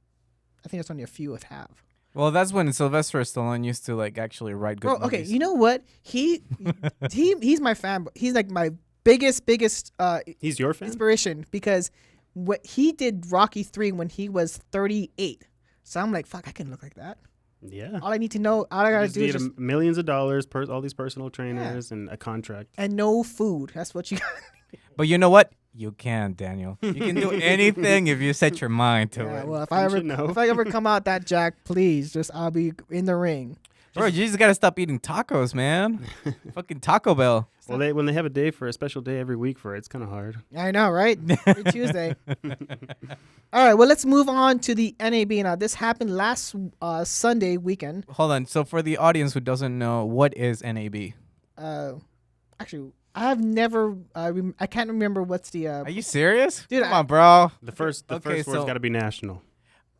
A: I think it's only a few that have.
C: Well, that's when Sylvester Stallone used to like actually write good
A: Okay,
C: movies.
A: you know what? He's my fan. He's like my biggest
B: He's your fan?
A: inspiration because what he did Rocky 3 when he was 38. So I'm like, fuck, I can look like that.
B: Yeah.
A: All I need to know, all I
B: You
A: gotta
B: just
A: do is
B: need
A: just
B: millions of dollars, all these personal trainers, and a contract.
A: and no food. That's what you got.
C: But you know what? You can, Daniel. You can do anything if you set your mind to
A: Yeah,
C: it.
A: well,
B: Don't you know?
A: if I ever come out that jack, please, I'll be in the ring.
C: Bro, you just gotta stop eating tacos, man. Fucking Taco Bell.
B: Well, when they have a special day every week for it, it's kind of hard.
A: I know, right? Every Tuesday. All right, well, let's move on to the NAB now. This happened last Sunday weekend.
C: Hold on. So for the audience who doesn't know, what is NAB?
A: Actually, I have never. I can't remember what's the.
C: Are you serious?
A: Dude,
C: Come on, bro.
B: The first
C: Okay,
B: word's
C: so-
B: got to be national.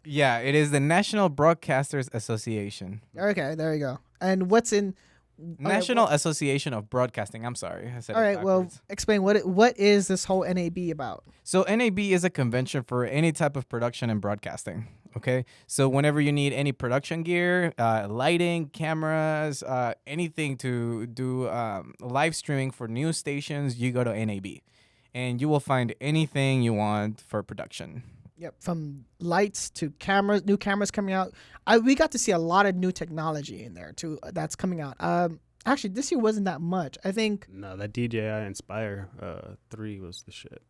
C: Yeah, it is the National Broadcasters Association.
A: Okay, there you go. And what's in?
C: National Association of Broadcasting. I'm sorry. I said
A: All
C: it
A: right, well,
C: backwards.
A: explain what is this whole NAB about?
C: So NAB is a convention for any type of production and broadcasting. Okay, so whenever you need any production gear, lighting, cameras, anything to do live streaming for news stations, you go to NAB, and you will find anything you want for production.
A: Yep, from lights to cameras, new cameras coming out. We got to see a lot of new technology in there too. That's coming out. Actually, this year wasn't that much. I think.
B: No, that DJI Inspire 3 was the shit.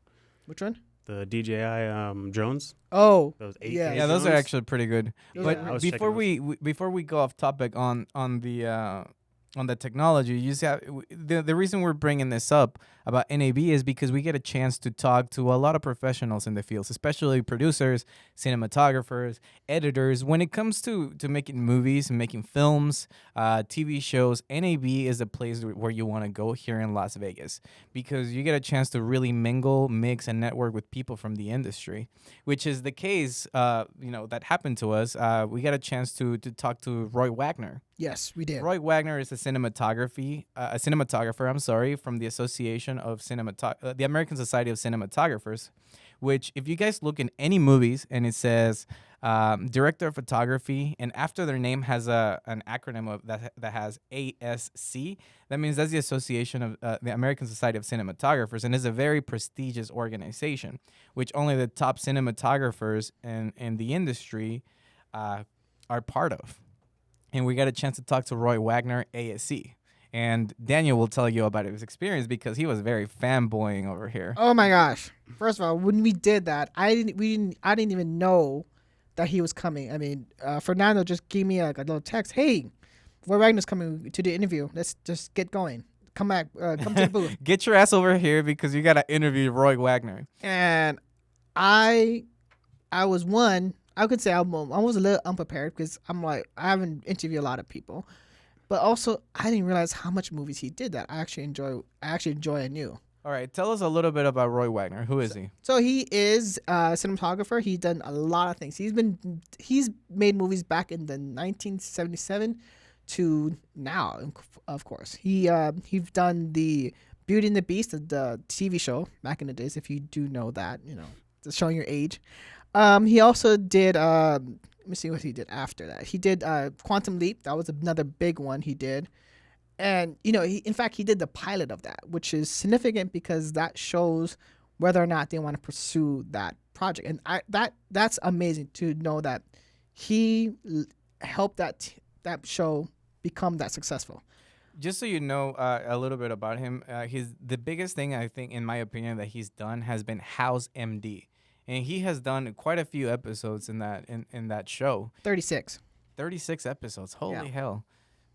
A: Which one?
B: The DJI drones.
A: Oh,
B: Those 8K
A: yeah.
C: Yeah, those are
B: drones.
C: actually pretty good.
A: Yeah,
C: But
B: I was
C: before
B: checking
C: before we go off topic on the technology, you see the reason we're bringing this up about NAB is because we get a chance to talk to a lot of professionals in the fields, especially producers, cinematographers, editors. When it comes to making movies and making films, TV shows, NAB is a place where you want to go here in Las Vegas because you get a chance to really mingle, mix, and network with people from the industry, which is the case. That happened to us. We got a chance to talk to Roy Wagner.
A: yes, we did.
C: Roy Wagner is a cinematographer. I'm sorry, from the Association of the American Society of Cinematographers. Which, if you guys look in any movies and it says director of photography, and after their name has an acronym of that has ASC, that means that's the Association of the American Society of Cinematographers, and is a very prestigious organization, which only the top cinematographers in the industry are part of. And we got a chance to talk to Roy Wagner, ASC. And Daniel will tell you about his experience because he was very fanboying over here.
A: Oh my gosh! First of all, when we did that, I didn't even know that he was coming. I mean, Fernando just gave me a little text. Hey, Roy Wagner's coming to the interview. Let's just get going. Come back. Come to the booth.
C: Get your ass over here because you got to interview Roy Wagner.
A: And I was one. I could say I was a little unprepared because I'm like I haven't interviewed a lot of people, but also I didn't realize how much movies he did that I actually enjoy and knew.
C: All right, tell us a little bit about Roy Wagner. Who is he?
A: So he is a cinematographer. He's done a lot of things. He's made movies back in the 1977 to now, of course. He's done the Beauty and the Beast, the TV show back in the days. If you do know that, just showing your age. He also did. Let me see what he did after that. He did Quantum Leap. That was another big one he did. And, in fact, he did the pilot of that, which is significant because that shows whether or not they want to pursue that project. And that's amazing to know that he helped that show become that successful.
C: Just so you know a little bit about him, the biggest thing I think, in my opinion, that he's done has been House MD. And he has done quite a few episodes in that show.
A: 36.
C: 36 episodes. Holy
A: Yeah.
C: hell.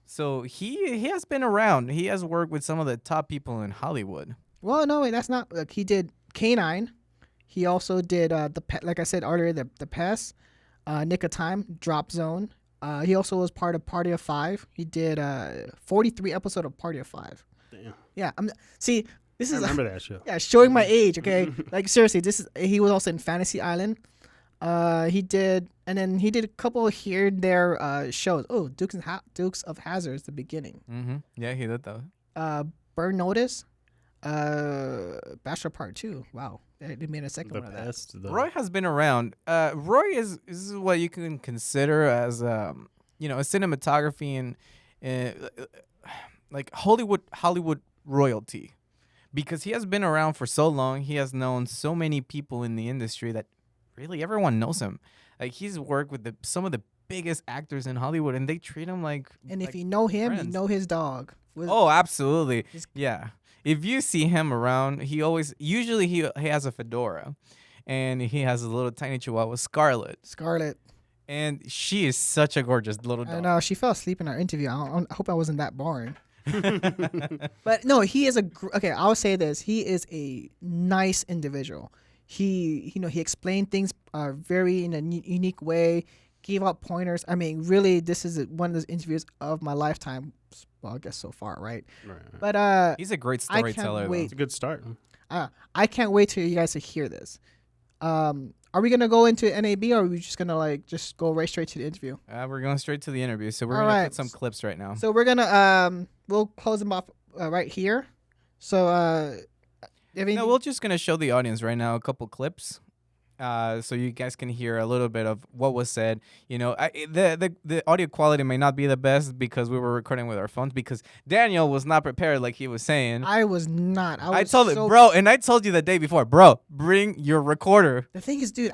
C: So he has been around. He has worked with some of the top people in Hollywood.
A: Well, no, wait, that's not. Look, he did K9. He also did like I said earlier, the Pest, Nick of Time, Drop Zone. He also was part of Party of Five. He did 43 episode of Party of Five.
B: Damn.
A: Yeah, this
B: I
A: is
B: remember that show.
A: yeah, showing my age. Okay, like seriously, he was also in Fantasy Island. He did a couple here and there shows. Oh, Dukes of Hazzard, the beginning.
C: Mm-hmm. Yeah, he did that.
A: Burn Notice, Bachelor Part 2. Wow, they made a second
B: The
A: one of that.
B: Pest.
C: Roy has been around. Roy is what you can consider as a cinematography and like Hollywood royalty, because he has been around for so long. He has known so many people in the industry that really everyone knows him. Like, he's worked with some of the biggest actors in Hollywood, and they treat him like.
A: And
C: like
A: if you know him,
C: friends.
A: you know his dog.
C: Oh, absolutely.
A: His-
C: Yeah. If you see him around, he has a fedora, and he has a little tiny chihuahua, Scarlet,
A: Scarlett.
C: and she is such a gorgeous little dog.
A: And she fell asleep in our interview. I hope I wasn't that boring. But no, he is okay. I'll say this: he is a nice individual. He explained things very in a unique way, gave out pointers. I mean, really, this is one of those interviews of my lifetime. Well, I guess so far, right?
B: Right.
A: But
C: He's a great
A: I can't
C: storyteller.
A: wait.
B: It's a good start.
A: I can't wait till you guys to hear this. Are we gonna go into NAB or are we just gonna just go right straight to the interview?
C: We're going straight to the interview, so we're
A: All
C: gonna
A: right.
C: put some clips right now.
A: So we're gonna we'll close them off right here. So
C: No, we're just gonna show the audience right now a couple clips, so you guys can hear a little bit of what was said. The audio quality may not be the best because we were recording with our phones because Daniel was not prepared, like he was saying.
A: I was not.
C: I told him, bro, and I told you the day before, bro, bring your recorder.
A: The thing is, dude,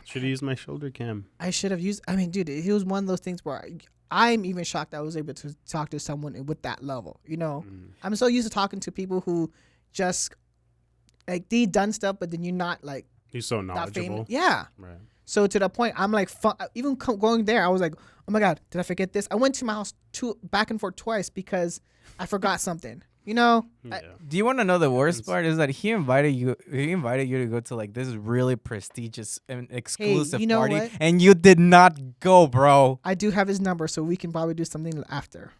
B: Should have used my shoulder cam.
A: I should have used. I mean, dude, it was one of those things where I'm even shocked that I was able to talk to someone with that level. I'm so used to talking to people who just they done stuff, but then you're not like
B: He's so
A: that
B: knowledgeable.
A: famous. Yeah.
B: Right.
A: So to the point, I'm like, even going there, I was like, oh my god, did I forget this? I went to my house back and forth twice because I forgot something.
B: Yeah.
C: Do you want to know the worst part is that he invited you to go to like this really prestigious and exclusive
A: you know
C: party,
A: what?
C: and you did not go, bro.
A: I do have his number, so we can probably do something after.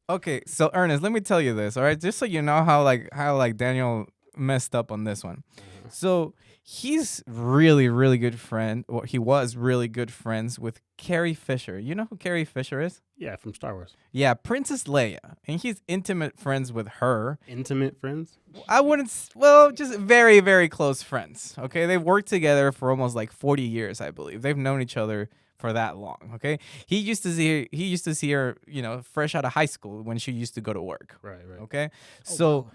C: Okay, so Ernest, let me tell you this, all right? Just so you know how Daniel messed up on this one. So he's really, really good friend. Well, he was really good friends with Carrie Fisher. You know who Carrie Fisher is?
B: Yeah, from Star Wars.
C: Yeah, Princess Leia, and he's intimate friends with her.
B: Intimate friends?
C: I wouldn't. Well, just very, very close friends. Okay, they've worked together for almost like 40 years, I believe. They've known each other for that long. Okay, he used to see her, fresh out of high school when she used to go to work.
B: Right.
C: Okay,
A: Oh,
C: so
A: wow.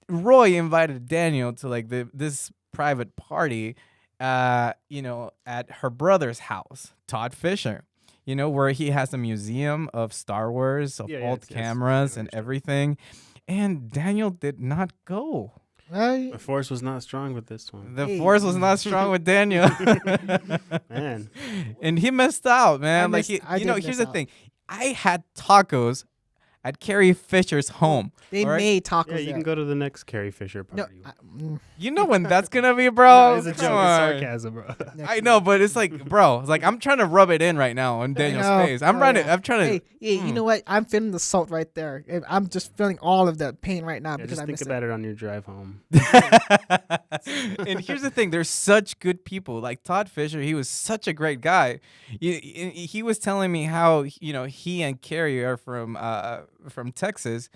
C: Roy invited Daniel to like this private party, at her brother's house, Todd Fisher. Where he has a museum of Star Wars, of old
B: yes.
C: cameras
B: I
C: and
B: understand.
C: everything. And Daniel did not go.
B: The force was not strong with this one.
C: The
A: Hey.
C: force was not strong with Daniel.
B: Man.
C: And he missed out, man.
A: I
C: Here's
A: did
C: the
A: miss
C: thing. I had tacos at Carrie Fisher's home.
A: They
C: all right?
A: made tacos.
B: Yeah, you
A: there.
B: can go to the next Carrie Fisher
A: No,
B: party.
C: You know when that's gonna be, bro?
B: No, it's a
C: Come
B: joke. It's
C: on.
B: sarcasm, bro.
C: I know, but it's like, bro, it's like I'm trying to rub it in right now on Daniel's
A: know.
C: face. I'm
A: Oh,
C: trying
A: yeah.
C: to. I'm trying
A: Hey,
C: to.
A: you know what? I'm feeling the salt right there. I'm just feeling all of the pain right now
B: Yeah,
A: because
B: just
A: I
B: think
A: missed
B: about it on your drive home.
C: And here's the thing: there's such good people. Like Todd Fisher, he was such a great guy. He was telling me how he and Carrie are from Texas,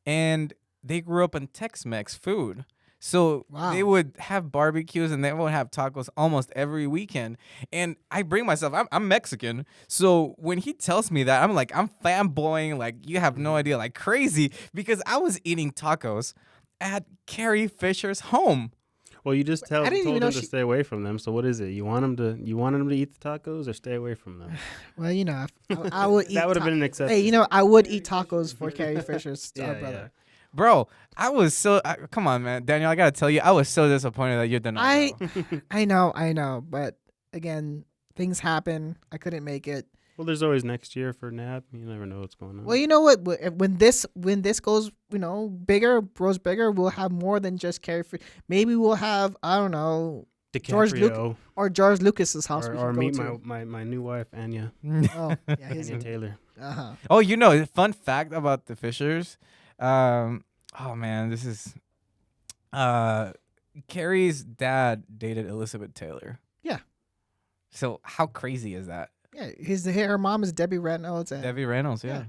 C: and they grew up on Tex-Mex food. So
A: Wow.
C: they would have barbecues and they would have tacos almost every weekend. And I bring myself, I'm Mexican. So when he tells me that, I'm fanboying, like you have no idea, like crazy, because I was eating tacos at Carrie Fisher's home.
B: Well, you just
A: I didn't even
B: told
A: know
B: him to
A: she-
B: stay away from them. So what is it? You want him to eat the tacos or stay away from them?
A: Well, I would eat.
B: That would have been an exception.
A: Hey, I would eat tacos for Carrie Fisher's brother.
C: Bro, I was so, come on, man. Daniel, I got to tell you, I was so disappointed that you did not go.
A: I know, but again, things happen. I couldn't make it.
B: Well, there's always next year for NAB. You never know what's going on.
A: Well, you know what? When this goes, bigger, grows bigger, we'll have more than just Carrie Fisher. Maybe we'll have, I don't know, George
B: DiCaprio,
A: or George Lucas's house. we
B: or
A: can go
B: meet
A: to.
B: my new wife Anya,
A: Oh, yeah, his,
B: Anya Taylor.
A: uh-huh.
C: Oh, fun fact about the Fishers. Oh man, this is Carrie's dad dated Elizabeth Taylor.
A: Yeah.
C: So how crazy is that?
A: Yeah, her mom is Debbie Reynolds. And,
C: Debbie Reynolds, yeah.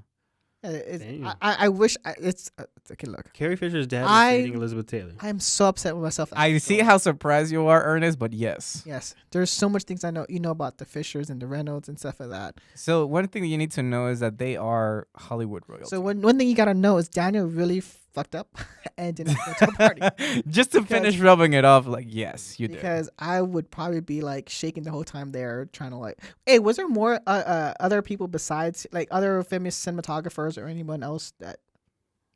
B: Damn.
A: I wish it's okay. Look,
B: Carrie Fisher's dad
A: I-
B: is dating Elizabeth Taylor.
A: I'm so upset with myself.
C: I see how surprised you are, Ernest, but yes.
A: Yes, there's so much things I know. About the Fishers and the Reynolds and stuff like that.
C: So one thing you need to know is that they are Hollywood royalty.
A: So one thing you gotta know is Daniel really fucked up and didn't go to the party.
C: Just to finish rubbing it off, like, yes, you did.
A: Because I would probably be like shaking the whole time there, trying to like. Hey, was there more other people besides like other famous cinematographers or anyone else that?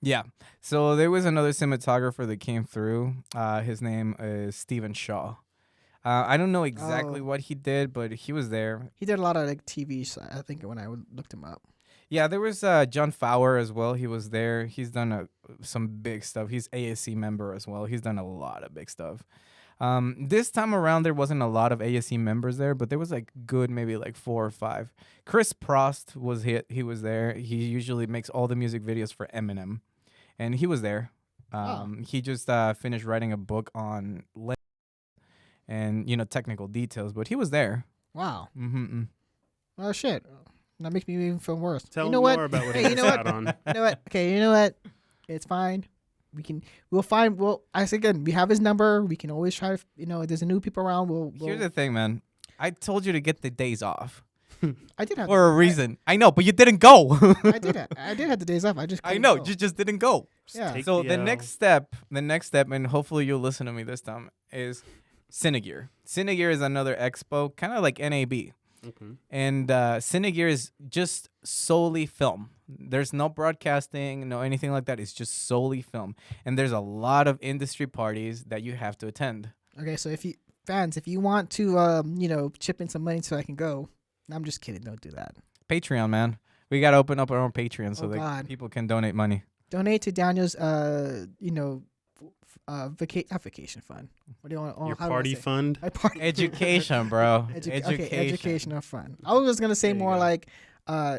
C: Yeah. So there was another cinematographer that came through. His name is Stephen Shaw. I don't know exactly
A: Oh.
C: what he did, but he was there.
A: He did a lot of like TVs. I think when I looked him up.
C: Yeah, there was John Fowler as well. He was there. He's done some big stuff. He's ASC member as well. He's done a lot of big stuff. This time around, there wasn't a lot of ASC members there, but there was like good, maybe like 4 or 5. Chris Prost was He was there. He usually makes all the music videos for Eminem, and he was there. He just finished writing a book on and technical details, but he was there.
A: Wow.
C: Mm-hmm.
A: Oh shit. That makes me even feel worse.
B: Tell
A: you
B: me
A: know what?
B: more about what
A: Hey,
B: he
A: you know
B: missed
A: what?
B: out on.
A: You know what? Okay, you know what? It's fine. We'll find. I say again, we have his number. We can always try. If there's new people around, we'll
C: Here's the thing, man. I told you to get the days off
A: I did have
C: for a reason. I know, but you didn't go.
A: I did. I did have the days off. I just.
C: I
A: couldn't
C: know,
A: go.
C: you just didn't go.
A: Yeah.
B: Take
C: So
B: the
C: the
B: L.
C: next step, and hopefully you'll listen to me this time, is Cinegear. Cinegear is another expo, kind of like NAB.
B: Okay.
C: And Cinegear is just solely film. There's no broadcasting, no anything like that. It's just solely film. And there's a lot of industry parties that you have to attend.
A: Okay, so if you want to chip in some money so I can go, I'm just kidding. Don't do that.
C: Patreon, man. We got to open up our own Patreon so
A: Oh,
C: that
A: God.
C: people can donate money.
A: Donate to Daniel's vacation fund. What do you want?
B: Your
A: how do I
B: party
A: say?
B: fund.
A: My party.
C: Education, bro.
A: Okay, educational fun. I was gonna say
B: There you
A: more
B: go.
A: like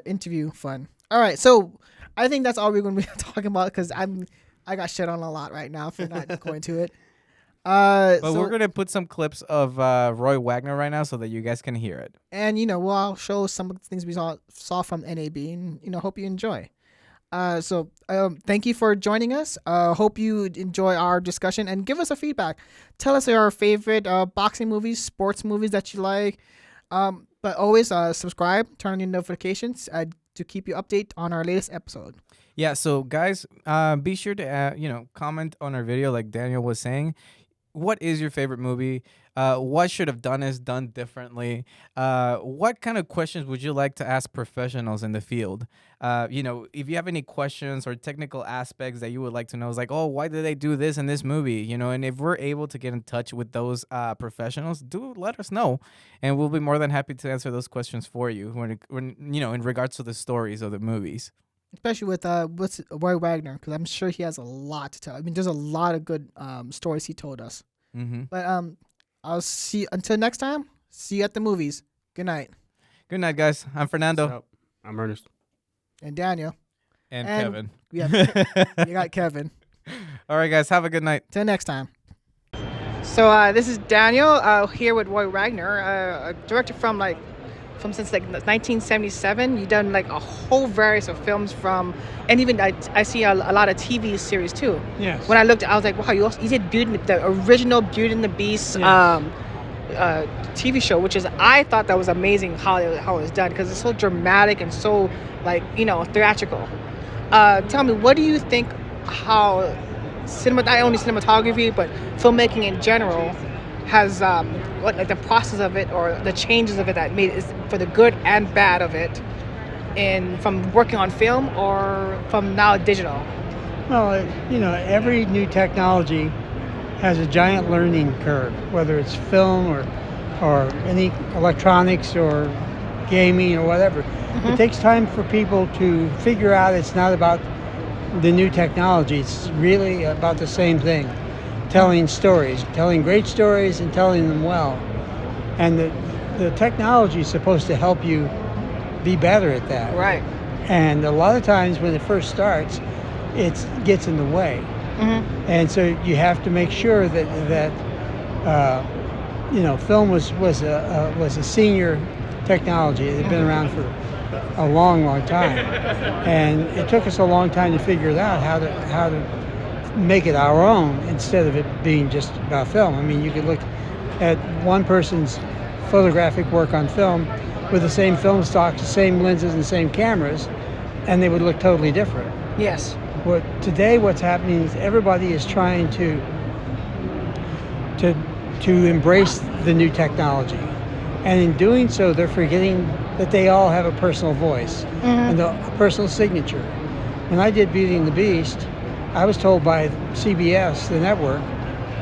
A: interview fun. All right, so I think that's all we're gonna be talking about because I got shit on a lot right now for not going to it.
C: But
A: So,
C: we're going to put some clips of Roy Wagner right now so that you guys can hear it.
A: and we'll show some of the things we saw from NAB, and hope you enjoy. So thank you for joining us. Hope you enjoy our discussion and give us a feedback. Tell us your favorite boxing movies, sports movies that you like. But always subscribe, turn on your notifications to keep you updated on our latest episode.
C: Yeah, so guys, be sure to comment on our video like Daniel was saying. What is your favorite movie? What should have done differently? What kind of questions would you like to ask professionals in the field? If you have any questions or technical aspects that you would like to know, it's like, oh, why did they do this in this movie? And if we're able to get in touch with those professionals, do let us know, and we'll be more than happy to answer those questions for you when in regards to the stories of the movies.
A: Especially with Roy Wagner, because I'm sure he has a lot to tell. I mean, there's a lot of good stories he told us.
C: Mm-hmm.
A: But I'll see until next time. See you at the movies. Good night.
C: Good night, guys. I'm Fernando.
B: So, I'm Ernest.
A: And Daniel.
C: And
A: And-
C: Kevin.
A: We have you got Kevin.
C: All right, guys. Have a good night.
A: Till next time. So this is Daniel here with Roy Wagner, a director from since 1977. You've done like a whole variety of films and even I see a lot of TV series too.
E: Yes.
A: When I looked, I was like, wow, you did the original Beauty and the Beast TV show, I thought that was amazing how it was done because it's so dramatic and so theatrical. Tell me, what do you think how not only cinematography but filmmaking in general has the process of it or the changes of it that made it for the good and bad of it from working on film or from now digital?
E: Well, every new technology has a giant learning curve, whether it's film or any electronics or gaming or whatever.
A: Mm-hmm.
E: It takes time for people to figure out it's not about the new technology. It's really about the same thing. Telling stories, telling great stories and telling them well. And the technology is supposed to help you be better at that.
A: Right.
E: And a lot of times when it first starts, it gets in the way.
A: Mm-hmm.
E: And so you have to make sure that film was a senior technology. It had been around for a long, long time, and it took us a long time to figure it out how to make it our own instead of it being just about film. I mean, you could look at one person's photographic work on film with the same film stocks, the same lenses, and the same cameras, and they would look totally different.
A: Yes.
E: Today what's happening is everybody is trying to embrace the new technology, and in doing so they're forgetting that they all have a personal voice and a personal signature. When I did Beauty and the Beast, I was told by CBS, the network,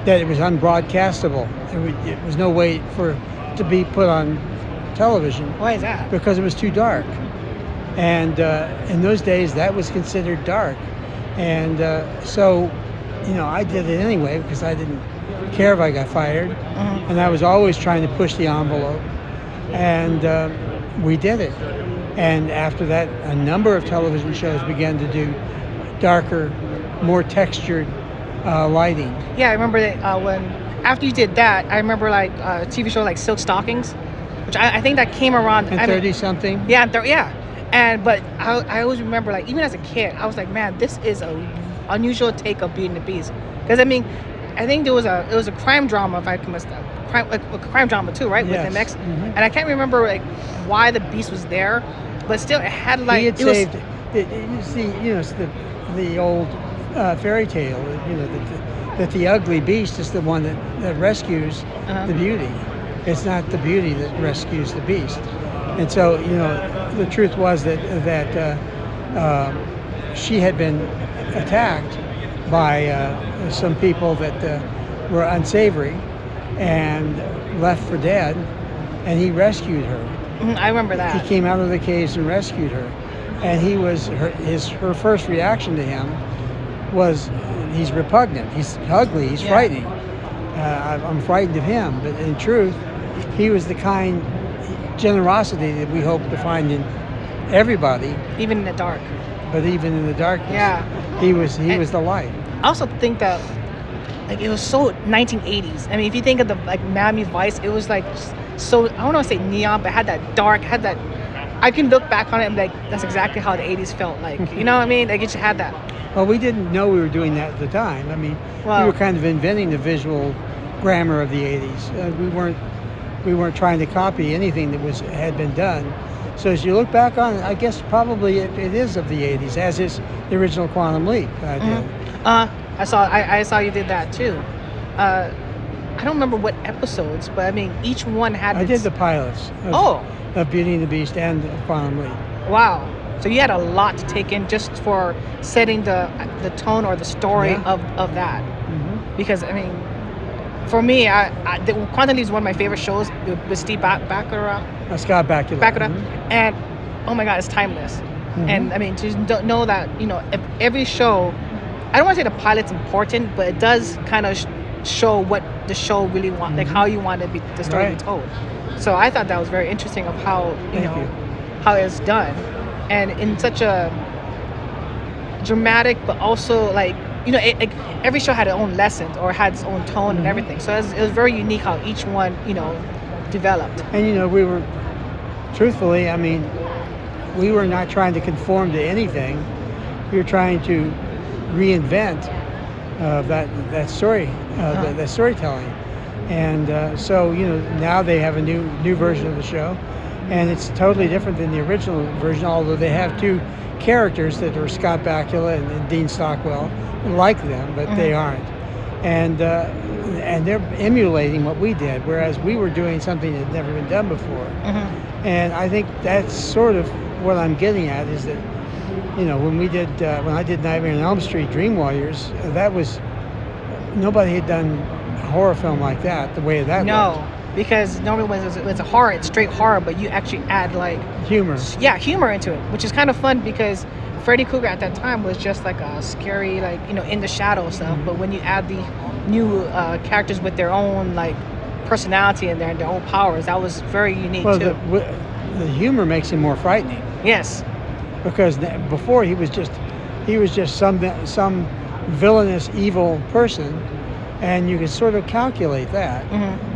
E: that it was unbroadcastable. It was no way for it to be put on television
A: Why is that?
E: because it was too dark. And in those days, that was considered dark. And so, I did it anyway because I didn't care if I got fired. And I was always trying to push the envelope. And we did it. And after that, a number of television shows began to do darker, more textured lighting.
A: Yeah, I remember that when after you did that, I remember like a TV show like Silk Stockings, which I think that came around.
E: And 30-something?
A: Yeah, yeah. But I always remember, like, even as a kid, I was like, man, this is a unusual take of Beauty and the Beast. Because I mean, I think it was a crime drama, if I can mess up. A crime drama too, right?
E: Yes.
A: With MX. And I can't remember like why the Beast was there, but still it had like
E: He had
A: it was,
E: saved. You see, it's the old fairy tale. That the ugly beast is the one that rescues the beauty. It's not the beauty that rescues the beast. And so, the truth was that she had been attacked by some people that were unsavory and left for dead, and he rescued her.
A: I remember that.
E: He came out of the caves and rescued her, and her first reaction to him was, he's repugnant, he's ugly, he's frightening. I'm frightened of him, but in truth, he was the kind generosity that we hope to find in everybody.
A: Even in the dark.
E: But even in the darkness, he was the light.
A: I also think that like it was so 1980s. I mean, if you think of the like Miami Vice, it was like so, I don't want to say neon, but had that dark, I can look back on it and be like, that's exactly how the 80s felt like. You know what I mean? Like it just had that.
E: Well, we didn't know we were doing that at the time. I mean, we were kind of inventing the visual grammar of the 80s. We weren't trying to copy anything that had been done. So as you look back on it, I guess probably it is of the 80s, as is the original Quantum Leap that I did.
A: I saw you did that too. I don't remember what episodes, but I mean each one had.
E: I did the pilots. Of Beauty and the Beast and Quantum Leap.
A: Wow. So you had a lot to take in just for setting the tone or the story of that. Because I mean, for me, the Quantum Leap is one of my favorite shows with Steve Bakula.
E: Scott Bakula.
A: And oh my God, it's timeless. And I mean, to know that if every show, I don't want to say the pilot's important, but it does kind of show what the show really wants, like how you want the story to be told. So I thought that was very interesting of how how it's done, and in such a dramatic, but also like every show had its own lessons or had its own tone and everything. So it was very unique how each one developed.
E: And we were, truthfully, I mean, we were not trying to conform to anything. We were trying to reinvent that story, that storytelling. And so now they have a new version of the show, and it's totally different than the original version. Although they have two characters that are Scott Bakula and Dean Stockwell, like them, but they aren't. And they're emulating what we did, whereas we were doing something that had never been done before. And I think that's sort of what I'm getting at, is that when I did Nightmare on Elm Street, Dream Warriors, that was, nobody had done a horror film like that, the way that
A: No,
E: looked.
A: because normally when it's a horror, it's straight horror, but you actually add like
E: humor.
A: Yeah, humor into it, which is kind of fun because Freddy Krueger at that time was just like a scary, like in the shadow stuff. But when you add the new characters with their own like personality and their own powers, that was very unique too.
E: The humor makes him more frightening.
A: Yes.
E: Because before he was just some villainous evil person, and you can sort of calculate that,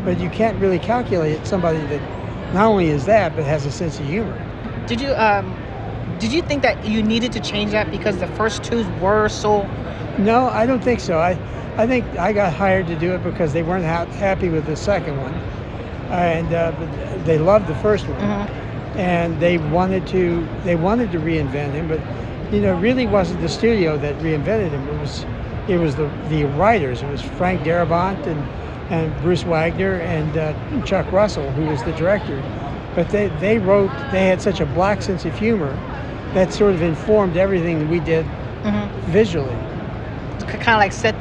E: but you can't really calculate somebody that not only is that but has a sense of humor.
A: Did you think that you needed to change that because the first two were so?
E: No, I don't think so. I think I got hired to do it because they weren't happy with the second one, and they loved the first one, and they wanted to reinvent him, but it really wasn't the studio that reinvented him. It was the writers. It was Frank Darabont and Bruce Wagner and Chuck Russell, who was the director. But they had such a black sense of humor that sort of informed everything that we did visually.
A: kind of like set,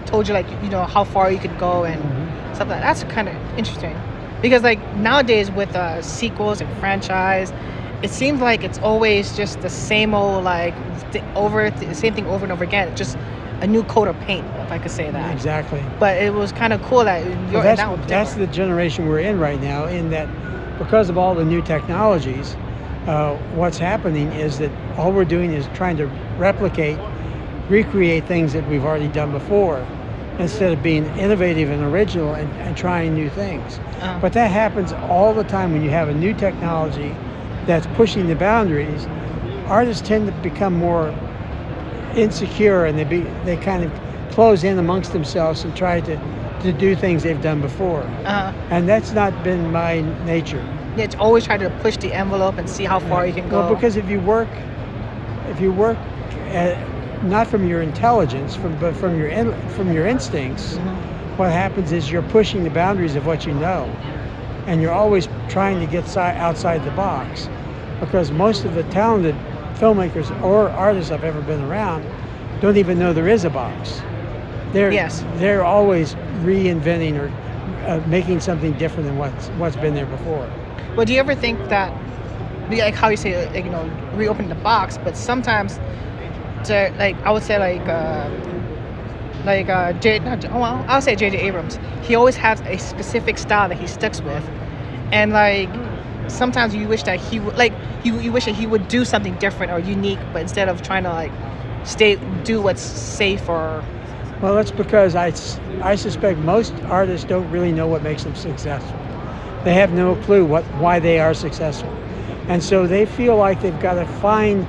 A: told you like how far you could go and stuff like that. That's kind of interesting, because like nowadays with sequels and franchise, it seems like it's always just the same old like the same thing over and over again. Just a new coat of paint, if I could say that.
E: Exactly.
A: But it was kind of cool that
E: Well, that's the generation we're in right now, in that because of all the new technologies, what's happening is that all we're doing is trying to recreate things that we've already done before, instead of being innovative and original and trying new things. But that happens all the time when you have a new technology that's pushing the boundaries. Artists tend to become more insecure, and they kind of close in amongst themselves and try to do things they've done before. And that's not been my nature.
A: Yeah, it's always try to push the envelope and see how far you can go.
E: Well, because if you work not from your intelligence, but from your instincts, what happens is you're pushing the boundaries of what you know, and you're always trying to get outside the box. Because most of the talented filmmakers or artists I've ever been around don't even know there is a box. They're always reinventing or making something different than what's been there before.
A: Well, do you ever think that, like how you say, like, reopen the box, but sometimes, I would say I'll say J.J. Abrams. He always has a specific style that he sticks with, and like sometimes you wish that he would you wish that he would do something different or unique, but instead of trying to like do what's safe or.
E: Well, that's because I suspect most artists don't really know what makes them successful. They have no clue why they are successful, and so they feel like they've got to find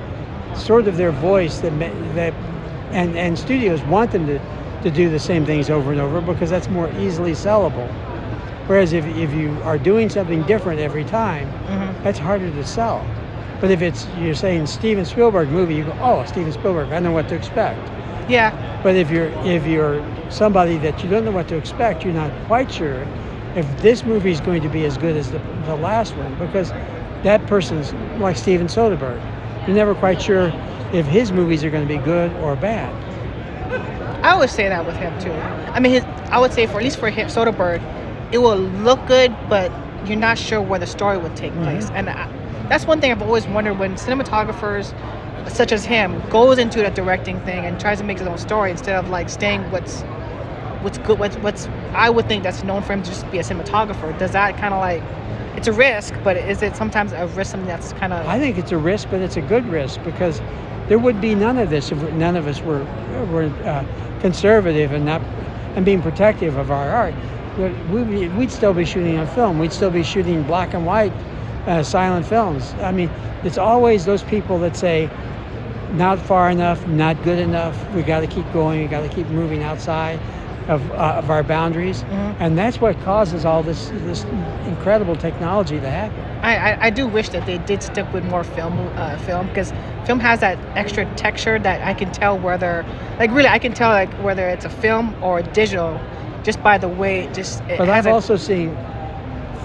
E: sort of their voice and studios want them to do the same things over and over because that's more easily sellable. Whereas if you are doing something different every time, that's harder to sell. But if you're saying Steven Spielberg movie, you go, oh, Steven Spielberg, I know what to expect.
A: Yeah.
E: But if you're somebody that you don't know what to expect, you're not quite sure if this movie is going to be as good as the last one, because that person's like Steven Soderbergh. You're never quite sure if his movies are going to be good or bad.
A: I always say that with him too. I mean, I would say at least for him, Soderbergh, it will look good, but you're not sure where the story would take place. And that's one thing I've always wondered when cinematographers such as him goes into the directing thing and tries to make his own story instead of like staying what's good, what's I would think that's known for him to just be a cinematographer. Does that kind of like, it's a risk, but is it sometimes a risk, something that's kind of...
E: I think it's a risk, but it's a good risk, because there would be none of this if none of us were conservative and being protective of our art. We'd still be shooting on film. We'd still be shooting black and white silent films. I mean, it's always those people that say, not far enough, not good enough, we got to keep going, we got to keep moving outside of our boundaries, and that's what causes all this incredible technology to happen.
A: I do wish that they did stick with more film, because film has that extra texture that I can tell whether, like really, I can tell like whether it's a film or digital, just by the way
E: But I've also seen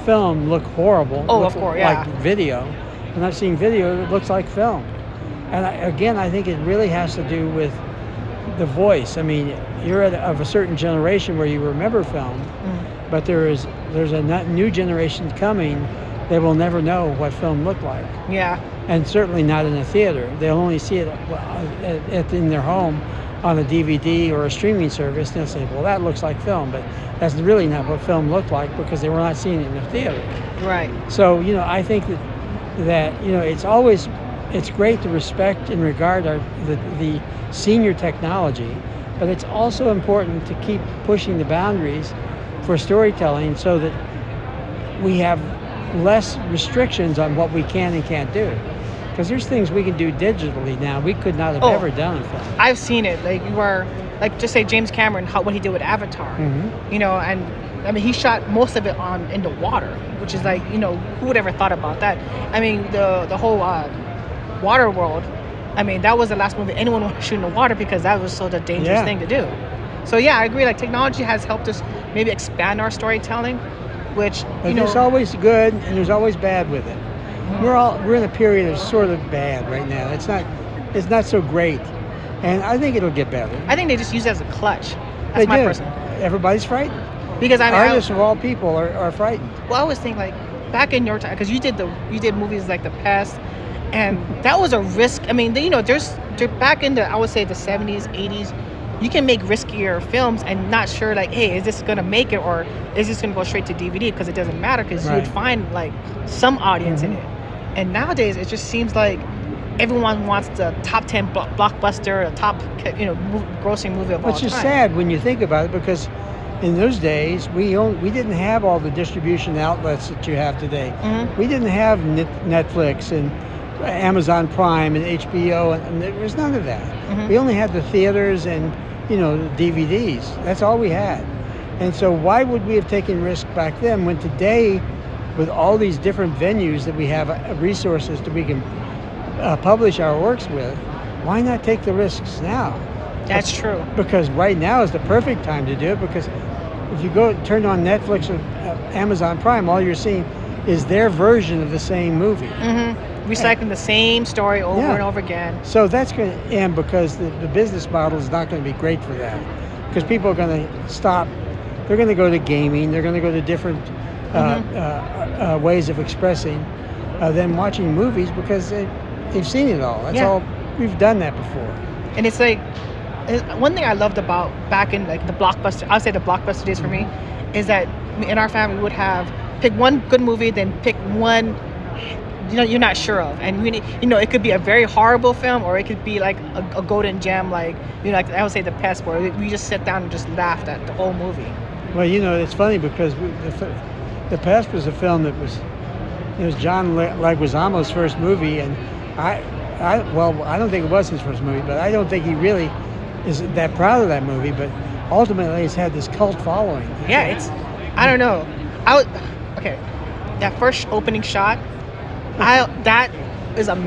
E: film look horrible.
A: Of course, yeah.
E: Like video, and I've seen video that looks like film. And I think it really has to do with the voice. I mean, you're of a certain generation where you remember film, but there's a new generation coming that will never know what film looked like.
A: Yeah.
E: And certainly not in a theater. They'll only see it in their home on a DVD or a streaming service. And they'll say, well, that looks like film, but that's really not what film looked like because they were not seeing it in the theater.
A: Right.
E: So, I think that it's great to respect and regard the senior technology, but it's also important to keep pushing the boundaries for storytelling so that we have less restrictions on what we can and can't do. Because there's things we can do digitally now we could not have ever done in film.
A: I've seen it. Like just say James Cameron, what he did with Avatar. And I mean he shot most of it in the water, which is like, who would ever thought about that? I mean the whole water world. I mean that was the last movie anyone wanted to shoot in the water because that was such a dangerous thing to do. So yeah, I agree. Like technology has helped us maybe expand our storytelling, which
E: there's always good and there's always bad with it. We're in a period of sort of bad right now. It's not so great. And I think it'll get better.
A: I think they just use it as a clutch. That's
E: They
A: my
E: do.
A: personal.
E: Everybody's frightened.
A: Because I mean,
E: Artists of all people are frightened.
A: well, I always think like back in your time, because you did movies like The Pest, and that was a risk. I mean, there's back in the, I would say, the 70s, 80s, you can make riskier films and not sure like, hey, is this gonna make it or is this gonna go straight to DVD? Because it doesn't matter, because you would find like some audience in it. And nowadays it just seems like everyone wants the top 10 blockbuster, the top grossing movie of all time.
E: Which is sad when you think about it, because in those days we didn't have all the distribution outlets that you have today. We didn't have Netflix and Amazon Prime and HBO, and there was none of that. We only had the theaters and DVDs. That's all we had. And so why would we have taken risk back then, when today, with all these different venues that we have, resources that we can publish our works with, why not take the risks now?
A: That's true.
E: Because right now is the perfect time to do it, because if you go turn on Netflix or Amazon Prime, all you're seeing is their version of the same movie.
A: Recycling the same story over and over again.
E: So that's going to end, because the business model is not going to be great for that, because people are going to stop. They're going to go to gaming. They're going to go to different ways of expressing than watching movies, because they've seen it all. That's all. We've done that before.
A: And it's like, one thing I loved about back in like the blockbuster, I'll say the blockbuster days for me, is that in our family we would pick one good movie, then pick one you're not sure of, and it could be a very horrible film, or it could be like a golden gem, like like I would say The Pest, where we just sit down and just laughed at the whole movie.
E: Well, it's funny, because The Pest was a film that it was John Leguizamo's first movie, and I don't think it was his first movie, but I don't think he really is that proud of that movie, but ultimately it's had this cult following.
A: Yeah, I don't know. Okay, that first opening shot, that was that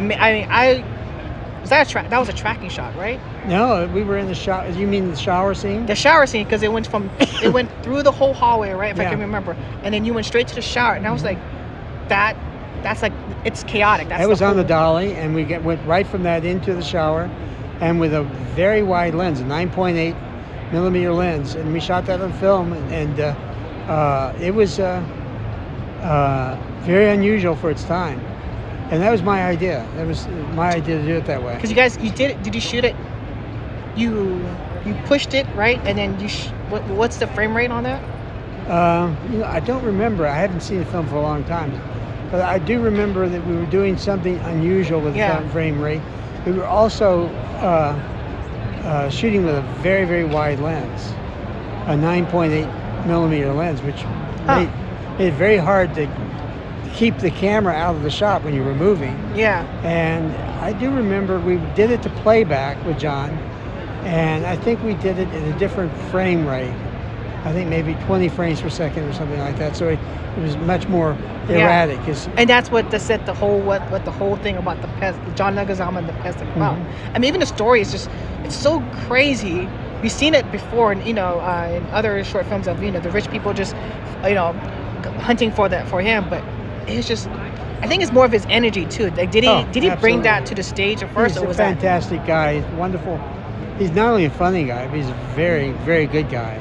A: was a tracking shot, right?
E: No, we were in the shower. You mean the shower scene?
A: The shower scene, because it went through the whole hallway, right? If I can remember, and then you went straight to the shower, and I was like, that's like, it's chaotic.
E: That was on the dolly, and we went right from that into the shower, and with a very wide lens, a 9.8 millimeter lens, and we shot that on film, and it was very unusual for its time, and that was my idea. That was my idea to do it that way.
A: Because you guys, did you shoot it? You pushed it, right? And then what's the frame rate on that?
E: I don't remember. I haven't seen the film for a long time, but I do remember that we were doing something unusual with the frame rate. We were also shooting with a very, very wide lens, a 9.8 millimeter lens, which made it very hard to keep the camera out of the shot when you were moving.
A: Yeah.
E: And I do remember we did it to playback with John, and I think we did it at a different frame rate. I think maybe 20 frames per second or something like that. So it was much more erratic.
A: And that's what set the whole what the whole thing about The Pest, John Leguizamo and The Pest about. I mean, even the story is just, it's so crazy. We've seen it before, in in other short films of the rich people just hunting for him, but it's just, I think it's more of his energy too. Like, did he bring that to the stage at first?
E: He's
A: or
E: a
A: was
E: fantastic guy. He's wonderful. He's not only a funny guy, but he's a very, very good guy.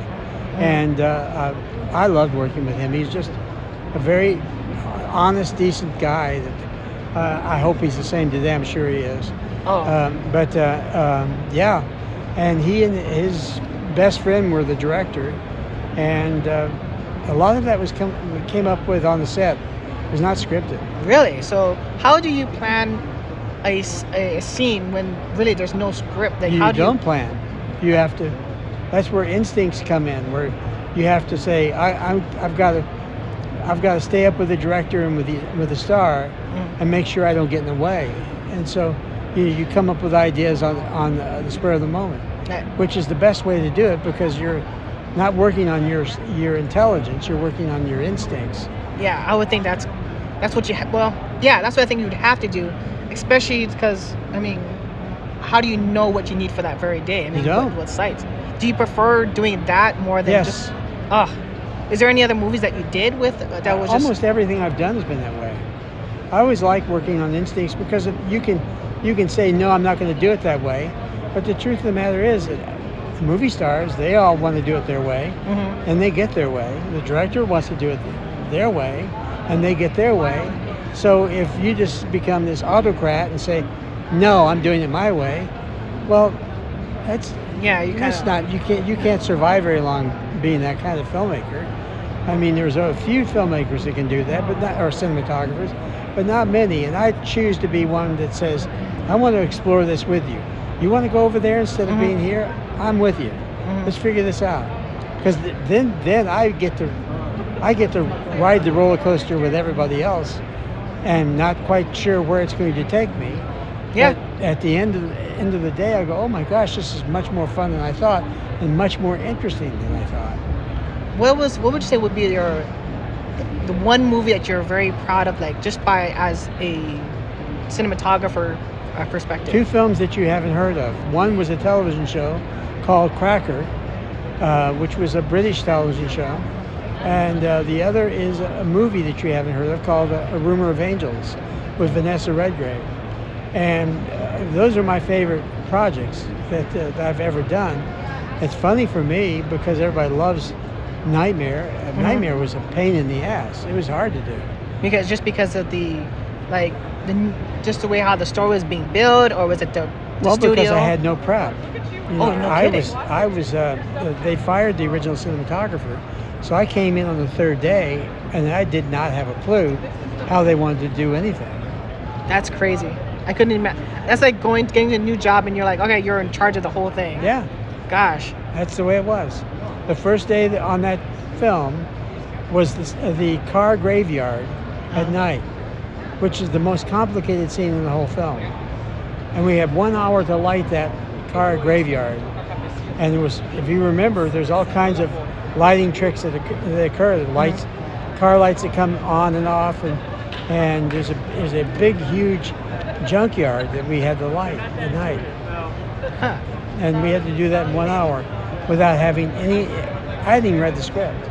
E: And I loved working with him. He's just a very honest, decent guy. That I hope he's the same today. I'm sure he is. Yeah. And he and his best friend were the director, and a lot of that came up with on the set. It was not scripted.
A: Really? So how do you plan a scene when really there's no script? Like,
E: You don't plan. You have to. That's where instincts come in, where you have to say, I've got to stay up with the director and with the star, and make sure I don't get in the way. And so you come up with ideas on the spur of the moment, which is the best way to do it, because you're not working on your intelligence, you're working on your instincts.
A: Yeah, I would think that's what you that's what I think you would have to do, especially because, I mean, how do you know what you need for that very day? I mean,
E: you don't.
A: What sites? Do you prefer doing that more than just? Is there any other movies that you did with that was just?
E: Almost everything I've done has been that way. I always like working on instincts, because you can say, no, I'm not going to do it that way, But the truth of the matter is that movie stars, they all want to do it their way, and they get their way. The director wants to do it their way, and they get their way. So if you just become this autocrat and say, no, I'm doing it my way, well, that's you can't survive very long being that kind of filmmaker. I mean, there's a few filmmakers that can do that, but not, or cinematographers, but not many. And I choose to be one that says, I want to explore this with you. You want to go over there instead of being here? I'm with you. Let's figure this out. Because then I get to ride the roller coaster with everybody else, and not quite sure where it's going to take me.
A: Yeah.
E: But at the end of the day, I go, oh my gosh, this is much more fun than I thought, and much more interesting than I thought.
A: What would you say would be the one movie that you're very proud of, like just by as a cinematographer perspective?
E: Two films that you haven't heard of. One was a television show called Cracker, which was a British television show, and the other is a movie that you haven't heard of called A Rumor of Angels with Vanessa Redgrave. And those are my favorite projects that I've ever done. It's funny for me because everybody loves Nightmare. Nightmare was a pain in the ass. It was hard to do.
A: Because of just the way how the story was being built, or was it the studio?
E: Because I had no prep.
A: No kidding.
E: I was they fired the original cinematographer, so I came in on the third day, and I did not have a clue how they wanted to do anything.
A: That's crazy. I couldn't imagine. That's like getting a new job, and you're like, okay, you're in charge of the whole thing.
E: Yeah.
A: Gosh.
E: That's the way it was. The first day on that film was the car graveyard at night, which is the most complicated scene in the whole film. And we had 1 hour to light that car graveyard. And it was, if you remember, there's all kinds of lighting tricks that occur. The lights, car lights that come on and off, and there's a big, huge junkyard that we had to light at night.
A: Huh.
E: And we had to do that in 1 hour without having any. I hadn't even read the script.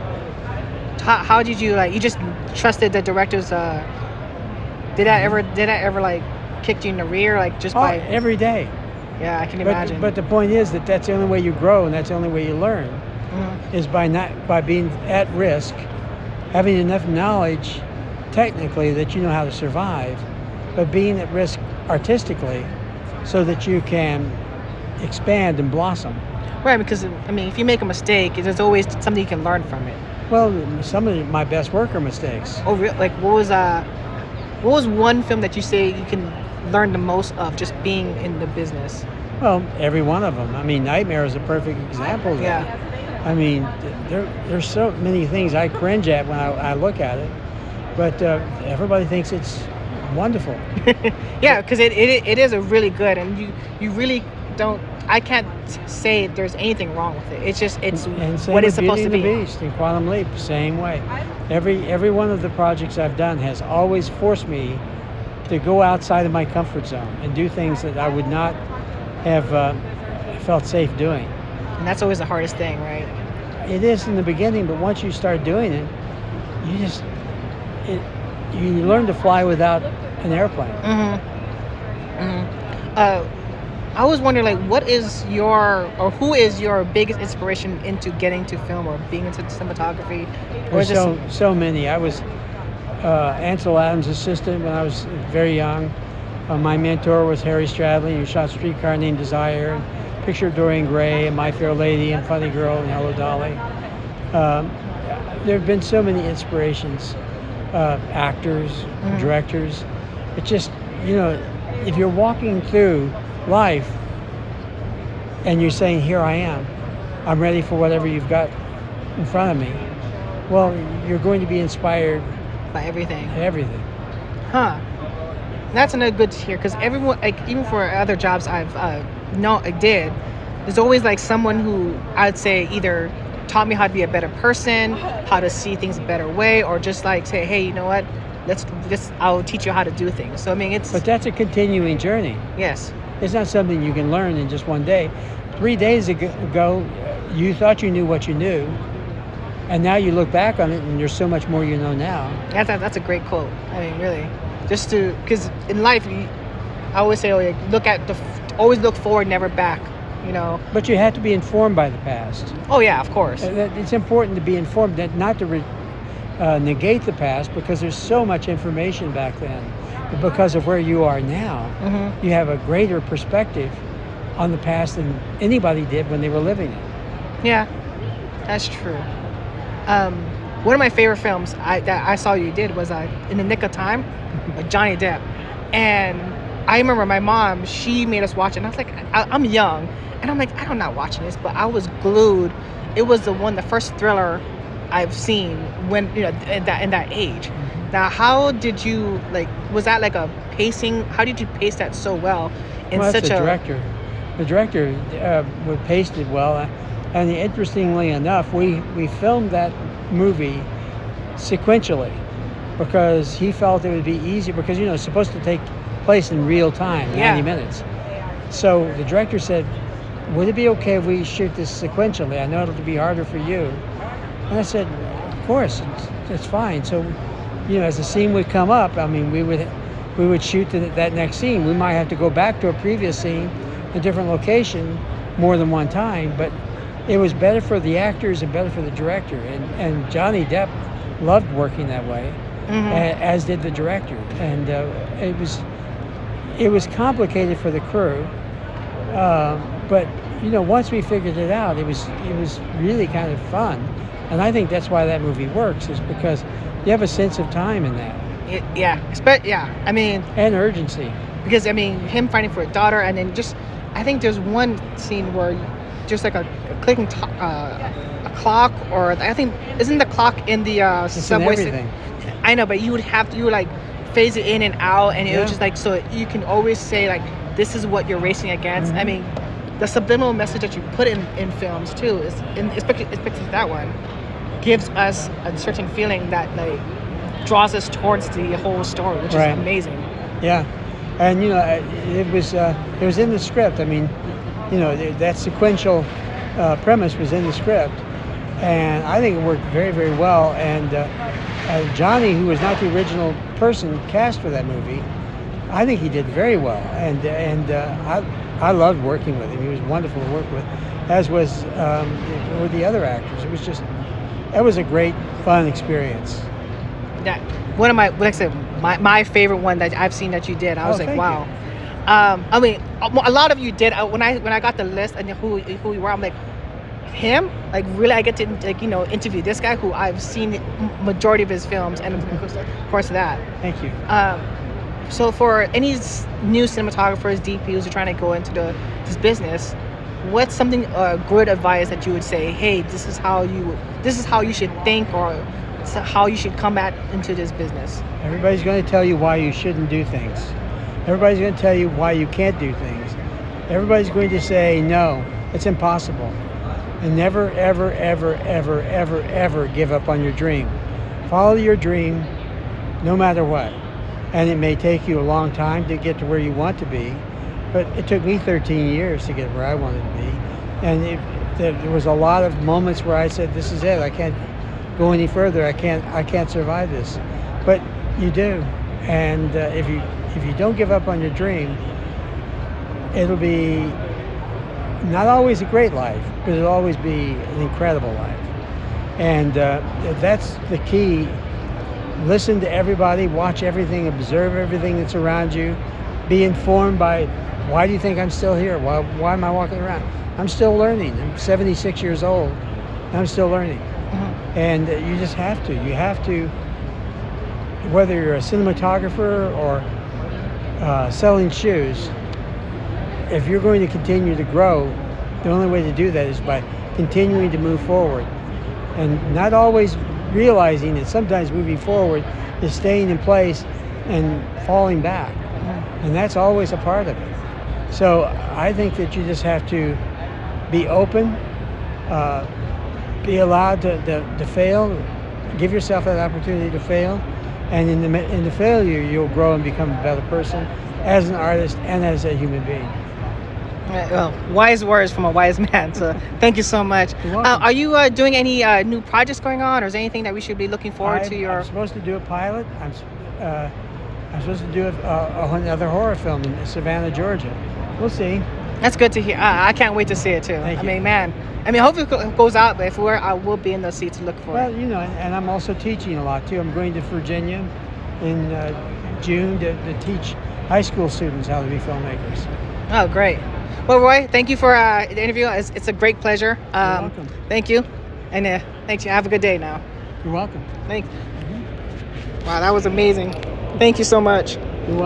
A: How did you you just trusted the directors? Did I ever like kick you in the rear by
E: every day?
A: Yeah, I can imagine.
E: But the point is that's the only way you grow, and that's the only way you learn, is by being at risk, having enough knowledge technically that you know how to survive, but being at risk artistically so that you can expand and blossom.
A: Right, because I mean, if you make a mistake, there's always something you can learn from it.
E: Well, some of my best work are mistakes.
A: Oh, really? Like, what was one film that you say you can learn the most of just being in the business?
E: Well, every one of them. I mean, Nightmare is a perfect example of that.
A: Yeah.
E: I mean, there's so many things I cringe at when I look at it, but everybody thinks it's wonderful.
A: Yeah, because it is a really good, and you really don't. I can't say there's anything wrong with it. It's just what it's supposed to be.
E: Beauty and the Beast and Quantum Leap, same way. Every one of the projects I've done has always forced me to go outside of my comfort zone and do things that I would not have felt safe doing.
A: And that's always the hardest thing, right?
E: It is in the beginning, but once you start doing it, you learn to fly without an airplane.
A: I was wondering, who is your biggest inspiration into getting to film or being into cinematography?
E: There's so many. I was Ansel Adams' assistant when I was very young. My mentor was Harry Stradley, who shot Streetcar Named Desire, and Picture of Dorian Gray, and My Fair Lady, and Funny Girl, and Hello Dolly. There have been so many inspirations, actors, directors. It's just, if you're walking through life and you're saying, here I am, I'm ready for whatever you've got in front of me, well, you're going to be inspired
A: by everything.
E: Huh.
A: That's another good to hear, because everyone, even for other jobs I did, there's always someone who I'd say either taught me how to be a better person, how to see things a better way, or just say, hey, you know what, I'll teach you how to do things. So I mean,
E: but that's a continuing journey.
A: Yes.
E: It's not something you can learn in just one day. 3 days ago, you thought you knew what you knew, and now you look back on it and there's so much more you know now.
A: That's a great quote. I mean, really, because in life, I always say, always look forward, never back. you know.
E: But you have to be informed by the past.
A: Oh yeah, of course.
E: It's important to be informed, that not to negate the past, because there's so much information back then. But because of where you are now, you have a greater perspective on the past than anybody did when they were living it.
A: Yeah, that's true. One of my favorite films that I saw you did was In the Nick of Time with Johnny Depp. And I remember my mom, she made us watch it. And I was like, I'm young. And I'm like, I'm not watching this. But I was glued. It was the first thriller I've seen when, in that age. Now, how did you, was that like a pacing? How did you pace that so well in
E: Well,
A: such
E: that's
A: a...
E: the director. The director would pace it well. And interestingly enough, we filmed that movie sequentially because he felt it would be easier, because it's supposed to take place in real time, 90 minutes. So the director said, would it be okay if we shoot this sequentially? I know it'll be harder for you. And I said, of course, it's fine. So, as the scene would come up, I mean, we would shoot that next scene. We might have to go back to a previous scene, a different location, more than one time, but it was better for the actors and better for the director. And Johnny Depp loved working that way, as did the director. And it was complicated for the crew, but once we figured it out, it was really kind of fun. And I think that's why that movie works, is because you have a sense of time in that.
A: I mean,
E: and urgency.
A: Because him fighting for a daughter, and then I think there's one scene where just like a clicking a clock, or I think isn't the clock in the subway?
E: In everything.
A: I know, but you would phase it in and out, and it was just like, so you can always say like, this is what you're racing against. I mean, the subliminal message that you put in films too is, especially that one, gives us a certain feeling that draws us towards the whole story, which is amazing.
E: Yeah, and it was in the script. I mean, that sequential premise was in the script, and I think it worked very, very well. And Johnny, who was not the original person cast for that movie, I think he did very well. And I loved working with him. He was wonderful to work with, as was were the other actors. It was a great, fun experience.
A: That one of my favorite one that I've seen that you did. I was like, wow. I mean, a lot of you did. When I got the list and who you were, I'm like, him? Like, really, I get to interview this guy who I've seen majority of his films, and of course that.
E: Thank you.
A: So for any new cinematographers, DPs who are trying to go into this business, what's something good advice that you would say? Hey, this is how you should think, or how you should come into this business.
E: Everybody's going to tell you why you shouldn't do things. Everybody's going to tell you why you can't do things. Everybody's going to say, no, it's impossible. And never, ever, ever, ever, ever, ever give up on your dream. Follow your dream no matter what. And it may take you a long time to get to where you want to be, but it took me 13 years to get where I wanted to be. And there was a lot of moments where I said, this is it. I can't go any further. I can't survive this. But you do. And if you don't give up on your dream, it'll be not always a great life, but it'll always be an incredible life. And that's the key. Listen to everybody, watch everything, observe everything that's around you. Be informed by, why do you think I'm still here? Why am I walking around? I'm still learning. I'm 76 years old. I'm still learning. And you just have to. You have to, whether you're a cinematographer or selling shoes, if you're going to continue to grow, the only way to do that is by continuing to move forward. And not always realizing that sometimes moving forward is staying in place and falling back. And that's always a part of it. So I think that you just have to be open, be allowed to fail, give yourself that opportunity to fail, and in the failure you'll grow and become a better person as an artist and as a human being.
A: Well, wise words from a wise man. So thank you so much. Are you doing any new projects going on, or is there anything that we should be looking forward to?
E: I'm supposed to do a pilot. I'm supposed to do another horror film in Savannah, Georgia. We'll see.
A: That's good to hear. I can't wait to see it too.
E: Thank
A: I
E: you.
A: mean, man. I mean, hopefully it goes out, but if we're, I will be in the seat to look for
E: Well,
A: it.
E: you know, and I'm also teaching a lot too. I'm going to Virginia in June to teach high school students how to be filmmakers.
A: Oh, great. Well, Roy, thank you for the interview. It's a great pleasure.
E: You're welcome.
A: Thank you. And thanks. Have a good day now.
E: You're welcome.
A: Thanks. Wow, that was amazing. Thank you so much.
E: You're welcome.